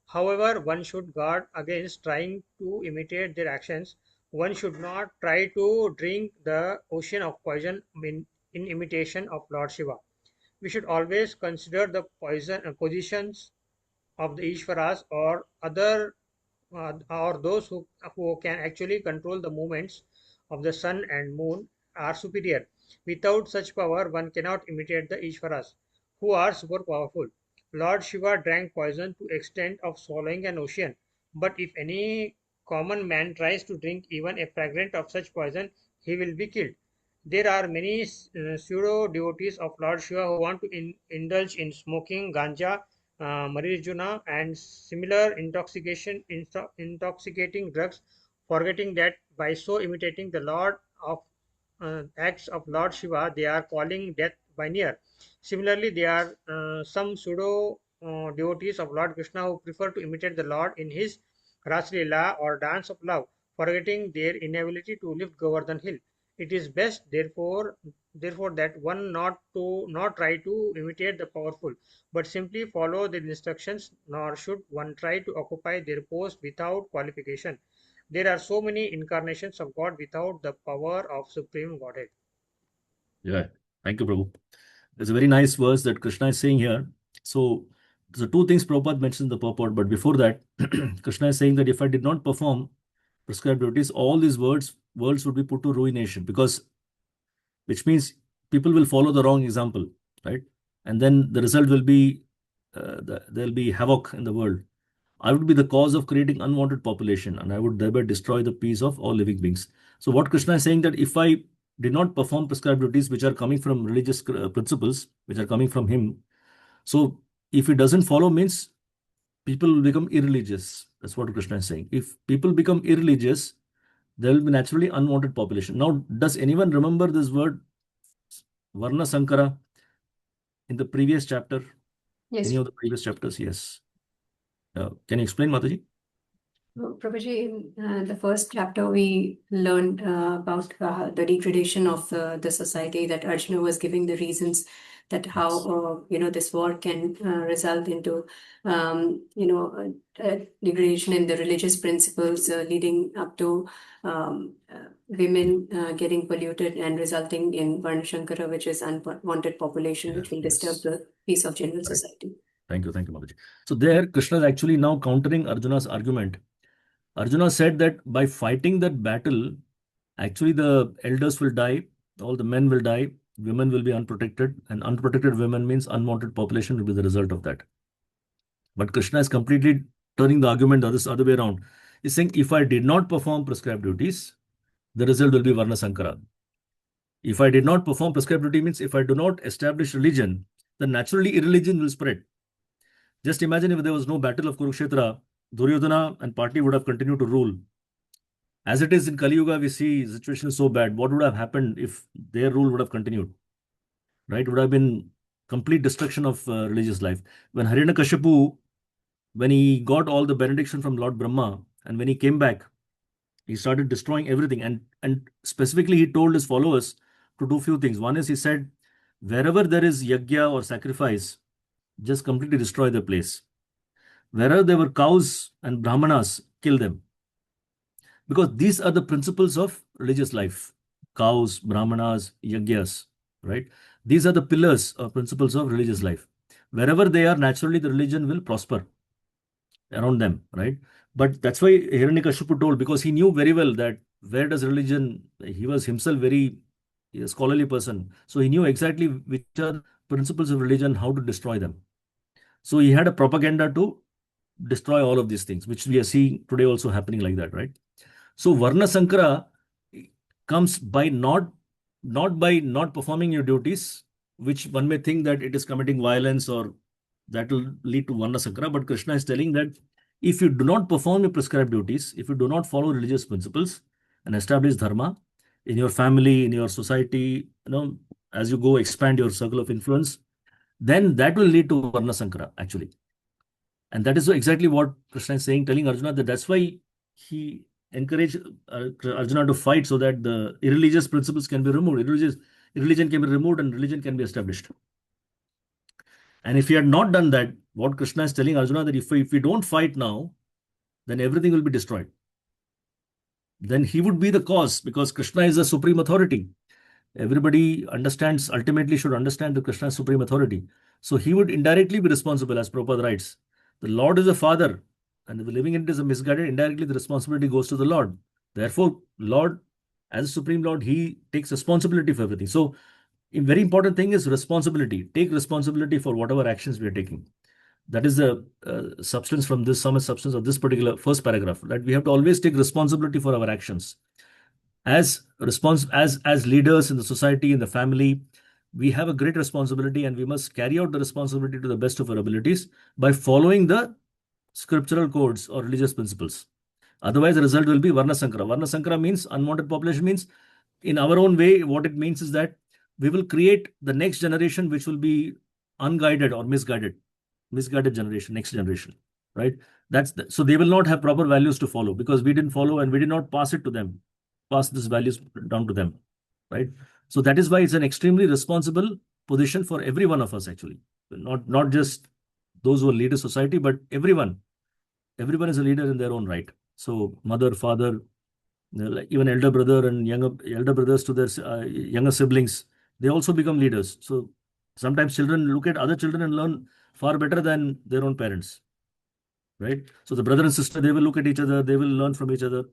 However, one should guard against trying to imitate their actions. One should not try to drink the ocean of poison in imitation of Lord Shiva. We should always consider the positions of the Ishvaras or those who can actually control the movements of the sun and moon are superior. Without such power, one cannot imitate the Ishvaras, who are super powerful. Lord Shiva drank poison to extent of swallowing an ocean. But if any common man tries to drink even a fragment of such poison, he will be killed. There are many pseudo devotees of Lord Shiva who want to indulge in smoking ganja, marijuana, and similar intoxicating drugs, forgetting that by so imitating the Lord of acts of Lord Shiva, they are calling death by near. Similarly, there are some pseudo devotees of Lord Krishna who prefer to imitate the Lord in his Ras Leela or dance of love, forgetting their inability to lift Govardhan Hill. It is best, therefore, that one not try to imitate the powerful, but simply follow their instructions. Nor should one try to occupy their post without qualification. There are so many incarnations of God without the power of Supreme Godhead. Yeah, thank you, Prabhu. There's a very nice verse that Krishna is saying here. So, the two things Prabhupada mentions in the purport, but before that, Krishna is saying that if I did not perform prescribed duties, all these worlds would be put to ruination, because which means people will follow the wrong example, right? And then the result will be there'll be havoc in the world. I would be the cause of creating unwanted population, and I would thereby destroy the peace of all living beings. So what Krishna is saying, that if I did not perform prescribed duties which are coming from religious principles, which are coming from him, so if he doesn't follow, means people will become irreligious. That's what Krishna is saying. If people become irreligious, there will be naturally unwanted population. Now, does anyone remember this word Varna Sankara in the previous chapter? Yes. Any of the previous chapters? Yes. Can you explain, Mataji? Prabhuji, in the first chapter, we learned about the degradation of the society, that Arjuna was giving the reasons that how this war can result into degradation in the religious principles, leading up to women getting polluted and resulting in Varnashankara, which is unwanted population, which will disturb the peace of general society. Thank you, Mataji. So there, Krishna is actually now countering Arjuna's argument. Arjuna said that by fighting that battle, actually the elders will die, all the men will die, women will be unprotected, and unprotected women means unwanted population will be the result of that. But Krishna is completely turning the argument the other way around. He's saying, if I did not perform prescribed duties, the result will be Varna Sankara. If I did not perform prescribed duty, means if I do not establish religion, then naturally irreligion will spread. Just imagine if there was no battle of Kurukshetra, Duryodhana and party would have continued to rule. As it is in Kali Yuga, we see the situation is so bad. What would have happened if their rule would have continued? Right? It would have been complete destruction of religious life. When Hiranyakashipu, when he got all the benediction from Lord Brahma, and when he came back, he started destroying everything. And specifically, he told his followers to do few things. One is, he said, wherever there is yajna or sacrifice, just completely destroy the place. Wherever there were cows and brahmanas, kill them. Because these are the principles of religious life. Cows, brahmanas, yajnas, right? These are the pillars or principles of religious life. Wherever they are, naturally the religion will prosper around them, right? But that's why Hiranyakashipu told, because he knew very well that where does religion, he was himself very scholarly person. So he knew exactly which are principles of religion, how to destroy them. So he had a propaganda to destroy all of these things, which we are seeing today also happening like that, right? So Varna Sankara comes by not by not performing your duties, which one may think that it is committing violence or that will lead to Varna Sankara. But Krishna is telling that if you do not perform your prescribed duties, if you do not follow religious principles and establish dharma in your family, in your society, as you go expand your circle of influence, then that will lead to Varna Sankara actually. And that is exactly what Krishna is saying, telling Arjuna that that's why he encouraged Arjuna to fight, so that the irreligious principles can be removed. Religion can be removed and religion can be established. And if he had not done that, what Krishna is telling Arjuna, that if we don't fight now, then everything will be destroyed. Then he would be the cause, because Krishna is the supreme authority. Everybody understands, ultimately should understand the Krishna's supreme authority. So he would indirectly be responsible, as Prabhupada writes. The Lord is a father, and if living in it is a misguided, indirectly the responsibility goes to the Lord. Therefore, Lord, as a Supreme Lord, he takes responsibility for everything. So, a very important thing is responsibility. Take responsibility for whatever actions we are taking. That is the substance from this summit substance of this particular first paragraph, that we have to always take responsibility for our actions. As leaders in the society, in the family, we have a great responsibility, and we must carry out the responsibility to the best of our abilities by following the scriptural codes or religious principles. Otherwise, the result will be Varna Sankara. Varna Sankara means unwanted population, means in our own way, what it means is that we will create the next generation which will be unguided or misguided generation, next generation, right? So they will not have proper values to follow because we didn't follow and we did not pass it to them, pass these values down to them, right? So that is why it's an extremely responsible position for every one of us, actually, not just those who lead a society, but everyone is a leader in their own right. So mother, father, even elder brother and elder brothers to their younger siblings, they also become leaders. So sometimes children look at other children and learn far better than their own parents, right? So the brother and sister, they will look at each other, they will learn from each other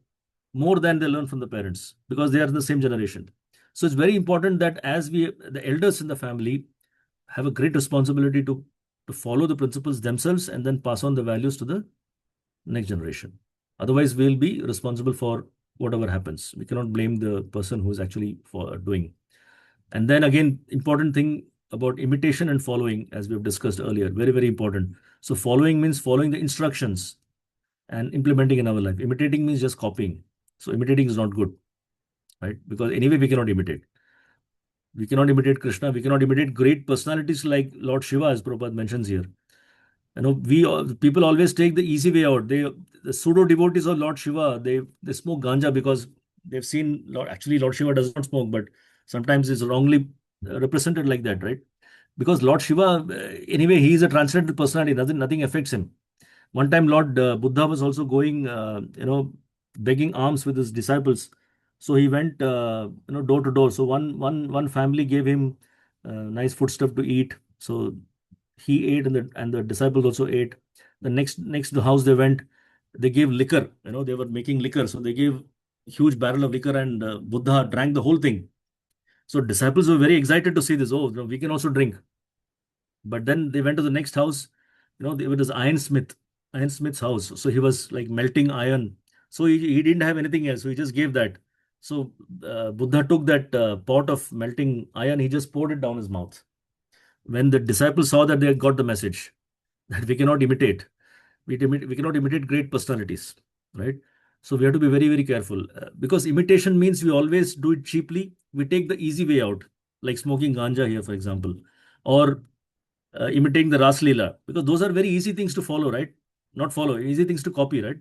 more than they learn from the parents because they are in the same generation. So it's very important that as the elders in the family have a great responsibility to follow the principles themselves and then pass on the values to the next generation. Otherwise, we'll be responsible for whatever happens. We cannot blame the person who is actually doing. And then again, important thing about imitation and following, as we've discussed earlier, very, very important. So following means following the instructions and implementing in our life. Imitating means just copying. So imitating is not good, right? Because anyway, we cannot imitate. We cannot imitate Krishna. We cannot imitate great personalities like Lord Shiva, as Prabhupada mentions here. You know, people always take the easy way out. The pseudo devotees of Lord Shiva, they smoke ganja because they've seen actually Lord Shiva does not smoke, but sometimes it's wrongly represented like that, right? Because Lord Shiva, anyway, he is a transcendental personality. Nothing affects him. One time, Lord Buddha was also going, begging alms with his disciples. So he went, door to door. So one family gave him nice foodstuff to eat. So he ate, and the disciples also ate. The next to the house they went, they gave liquor. They were making liquor, so they gave huge barrel of liquor, and Buddha drank the whole thing. So disciples were very excited to see this. Oh, we can also drink. But then they went to the next house. It was Ironsmith's house. So he was like melting iron. So he didn't have anything else. So he just gave that. So Buddha took that pot of melting iron. He just poured it down his mouth. When the disciples saw that, they got the message that we cannot imitate. We cannot imitate great personalities, right? So we have to be very, very careful because imitation means we always do it cheaply. We take the easy way out, like smoking ganja here, for example, or imitating the Ras Leela, because those are very easy things to follow, right? Not follow, easy things to copy, right?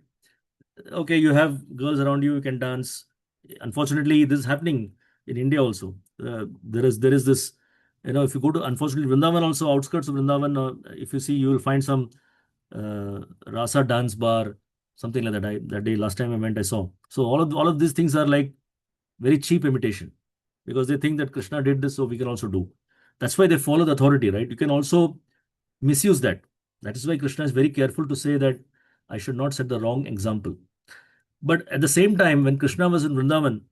Okay, you have girls around you, you can dance. Unfortunately, this is happening in India also. There is this, if you go to, unfortunately, Vrindavan also, outskirts of Vrindavan, if you see, you will find some Rasa dance bar, something like that. That day, last time I went, I saw. So all of these things are like very cheap imitation because they think that Krishna did this, so we can also do. That's why they follow the authority, right? You can also misuse that. That is why Krishna is very careful to say that I should not set the wrong example. But at the same time, when Krishna was in Vrindavan,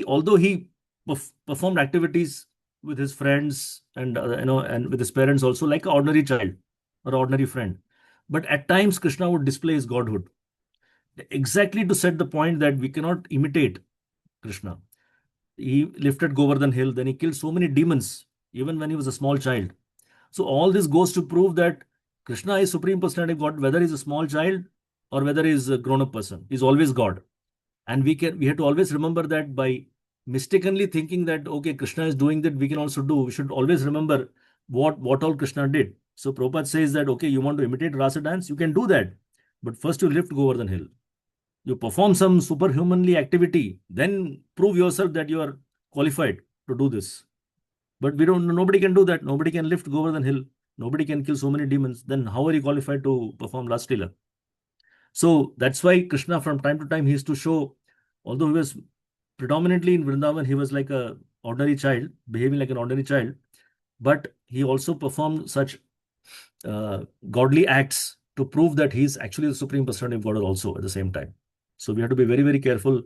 although he performed activities with his friends and and with his parents also, like an ordinary child or ordinary friend, but at times Krishna would display his godhood, exactly to set the point that we cannot imitate Krishna. He lifted Govardhan Hill, then he killed so many demons, even when he was a small child. So all this goes to prove that Krishna is Supreme Personality of God, whether he's a small child or whether he's a grown-up person. He's always God. And we have to always remember that by mistakenly thinking that, okay, Krishna is doing that, we can also do. We should always remember what all Krishna did. So Prabhupada says that, okay, you want to imitate Rasa dance, you can do that. But first you lift Govardhan Hill. You perform some superhumanly activity, then prove yourself that you are qualified to do this. But nobody can do that. Nobody can lift Govardhan Hill. Nobody can kill so many demons. Then how are you qualified to perform Ras Leela? So that's why Krishna, from time to time, he used to show, although he was predominantly in Vrindavan, he was like an ordinary child, behaving like an ordinary child, but he also performed such godly acts to prove that he's actually the Supreme Personality of God also at the same time. So we have to be very, very careful.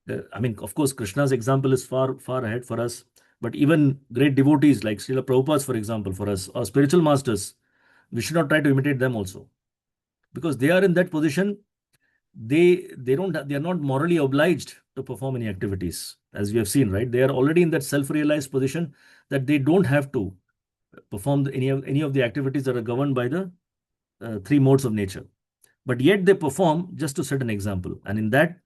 Of course, Krishna's example is far, far ahead for us, but even great devotees like Srila Prabhupada, for example, for us, or spiritual masters, we should not try to imitate them also, because they are in that position. They are not morally obliged to perform any activities, as we have seen, right? They are already in that self-realized position that they don't have to perform any of the activities that are governed by the three modes of nature, but yet they perform just to set an example. And in that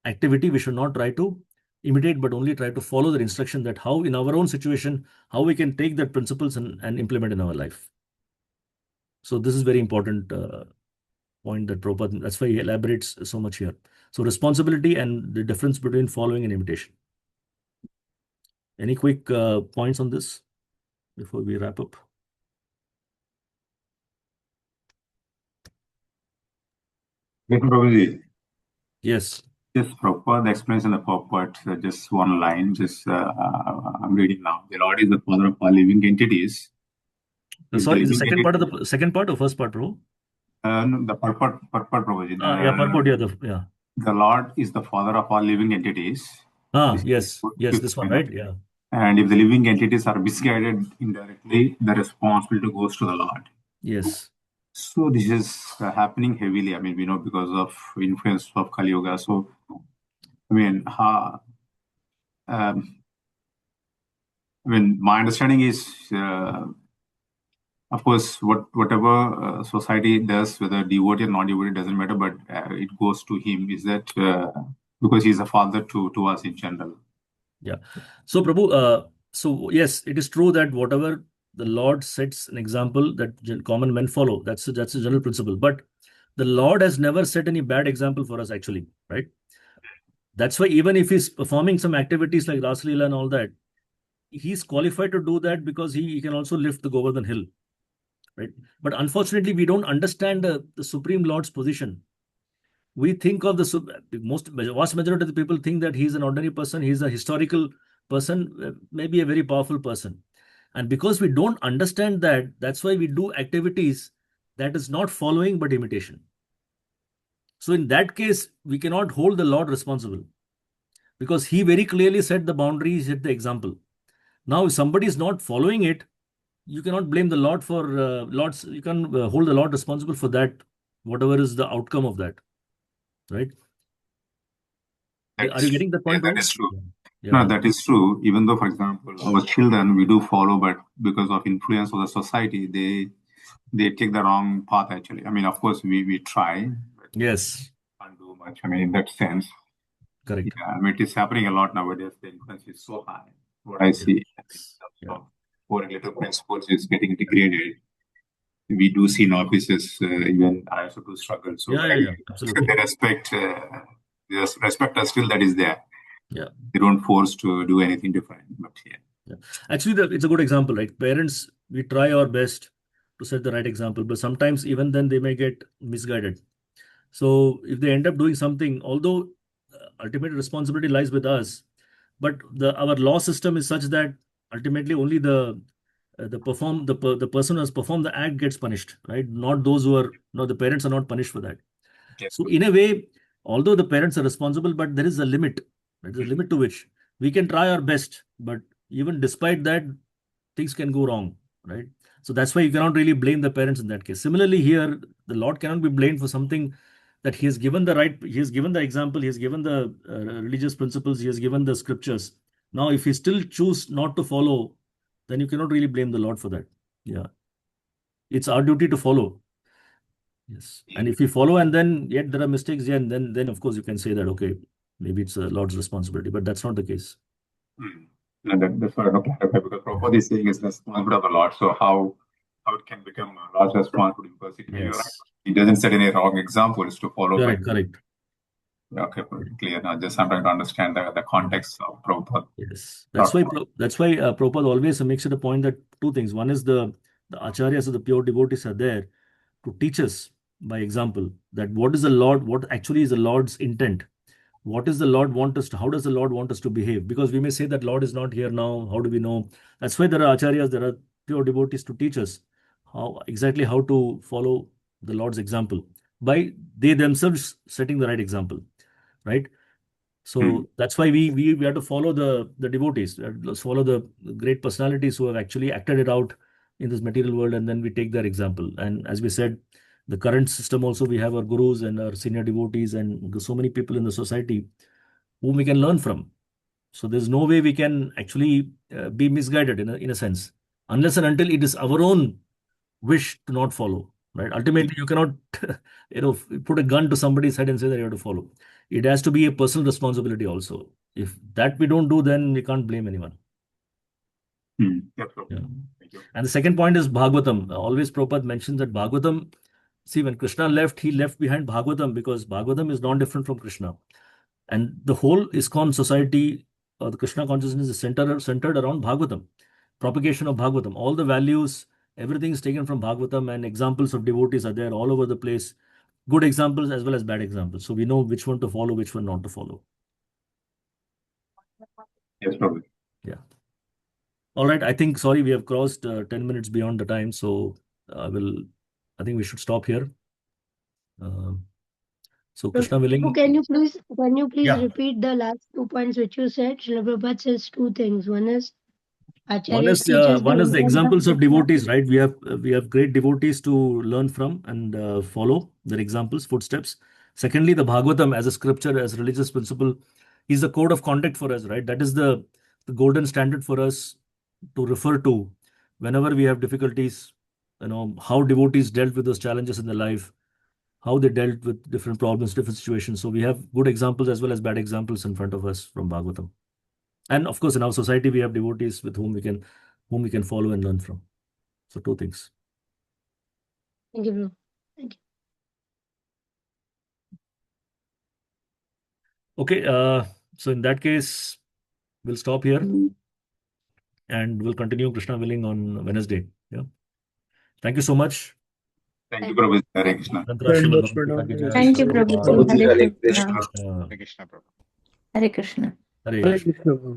activity, we should not try to imitate, but only try to follow their instruction, that how in our own situation, how we can take that principles and implement in our life. So this is very important point that Prabhupada, that's why he elaborates so much here. So responsibility and the difference between following and imitation. Any quick points on this before we wrap up? Prabhuji. Yes. Just Prabhupada explains in the purport, just one line, I'm reading now. The Lord is the father of all living entities. Sorry, the second part of the second part or first part, Prabhu? No, the purport, Prabhuji. Yeah. The Lord is the father of all living entities. Yes, this one, right? Yeah. And if the living entities are misguided indirectly, the responsibility goes to the Lord. Yes. So this is happening heavily. I mean, we know because of influence of Kali Yuga. So, I mean, my understanding is, of course, whatever society does, whether devotee or non-devotee, doesn't matter, but it goes to him. Is that because he's a father to us in general? Yeah. So, Prabhu, so yes, it is true that whatever the Lord sets an example that common men follow, that's a general principle. But the Lord has never set any bad example for us, actually, right? That's why even if he's performing some activities like Ras Leela and all that, he's qualified to do that because he can also lift the Govardhan hill, right? But unfortunately, we don't understand the Supreme Lord's position. We think of vast majority of the people think that he's an ordinary person, he's a historical person, maybe a very powerful person. And because we don't understand that, that's why we do activities that is not following but imitation. So in that case, we cannot hold the Lord responsible, because he very clearly set the boundaries, set the example. Now, if somebody is not following it, you cannot blame the Lord for you can hold the Lord responsible for that, whatever is the outcome of that, right? Are you getting the point? Yeah, that is true. Yeah. No, that is true. Even though, for example, our children, we do follow, but because of influence of the society, they take the wrong path, actually. I mean, of course, we try. But yes. Can't do much. I mean, in that sense. Correct. Yeah, I mean, it is happening a lot nowadays. The influence is so high. What I see, for little principles is getting degraded. We do see in offices, even I also do struggle. So absolutely. The respect still that is there. Yeah. They don't force to do anything different. But actually, it's a good example, right? Parents, we try our best to set the right example, but sometimes even then they may get misguided. So if they end up doing something, although ultimate responsibility lies with us, but our law system is such that ultimately only the person who has performed the act gets punished, right? Not those who are, the parents are not punished for that. Yes. So in a way, although the parents are responsible, but there is a limit. There's a limit to which we can try our best, but even despite that, things can go wrong, right? So that's why you cannot really blame the parents in that case. Similarly, here, the Lord cannot be blamed for something that he has given he has given the example, he has given the religious principles, he has given the scriptures. Now, if he still choose not to follow, then you cannot really blame the Lord for that. Yeah. It's our duty to follow. Yes. And if we follow and then yet there are mistakes, then of course you can say that, okay, maybe it's the Lord's responsibility, but that's not the case. That's what I want to clarify, because Prabhupada is saying it's the responsibility of the Lord. So how it can become a Lord's responsibility? Because he doesn't set any wrong examples to follow. Correct. Okay, clear. Now, just I'm trying to understand the context of Prabhupada. Yes, that's why Prabhupada always makes it a point that two things. One is the acharyas or the pure devotees are there to teach us by example that what actually is the Lord's intent. What is the Lord want us to? How does the Lord want us to behave? Because we may say that Lord is not here now. How do we know? That's why there are acharyas, there are pure devotees to teach us exactly how to follow the Lord's example by they themselves setting the right example, right? So that's why we have to follow the devotees, follow the great personalities who have actually acted it out in this material world, and then we take their example. And as we said, the current system also, we have our gurus and our senior devotees and so many people in the society whom we can learn from. So there's no way we can actually be misguided in a sense, unless and until it is our own wish to not follow, right? Ultimately, you cannot, put a gun to somebody's head and say that you have to follow. It has to be a personal responsibility also. If that we don't do, then we can't blame anyone. Yeah. And the second point is Bhagavatam. Always Prabhupada mentions that Bhagavatam, see, when Krishna left, he left behind Bhagavatam because Bhagavatam is non-different from Krishna. And the whole ISKCON society, the Krishna consciousness is centered around Bhagavatam, propagation of Bhagavatam. All the values, everything is taken from Bhagavatam, and examples of devotees are there all over the place. Good examples as well as bad examples. So we know which one to follow, which one not to follow. Yes, Prabhu. Yeah. All right. I think, sorry, we have crossed 10 minutes beyond the time. So I think we should stop here. So Krishna willing. Can you please Yeah. repeat the last 2 points which you said? Srila Prabhupada says 2 things. One is One Acharyas is teaches one is the intent examples of Krishna. devotees, right? We have great devotees to learn from and follow their examples, footsteps. Secondly, the Bhagavatam as a scripture, as religious principle, is the code of conduct for us, right? That is the golden standard for us to refer to whenever we have difficulties. How devotees dealt with those challenges in their life, how they dealt with different problems, different situations. So we have good examples as well as bad examples in front of us from Bhagavatam. And of course, in our society, we have devotees with whom we can follow and learn from. So 2 things. Thank you, Prabhu. Thank you. Okay. So in that case, we'll stop here and we'll continue Krishna willing on Wednesday. Yeah. Thank you so much. Thank you, Prabhu. Hare Krishna. Thank you, Prabhuji. Prabhuji, Hare Hare Krishna. Krishna. Hare Krishna, Prabhu. Hare Krishna. Hare Hare Krishna. Krishna, Prabhu.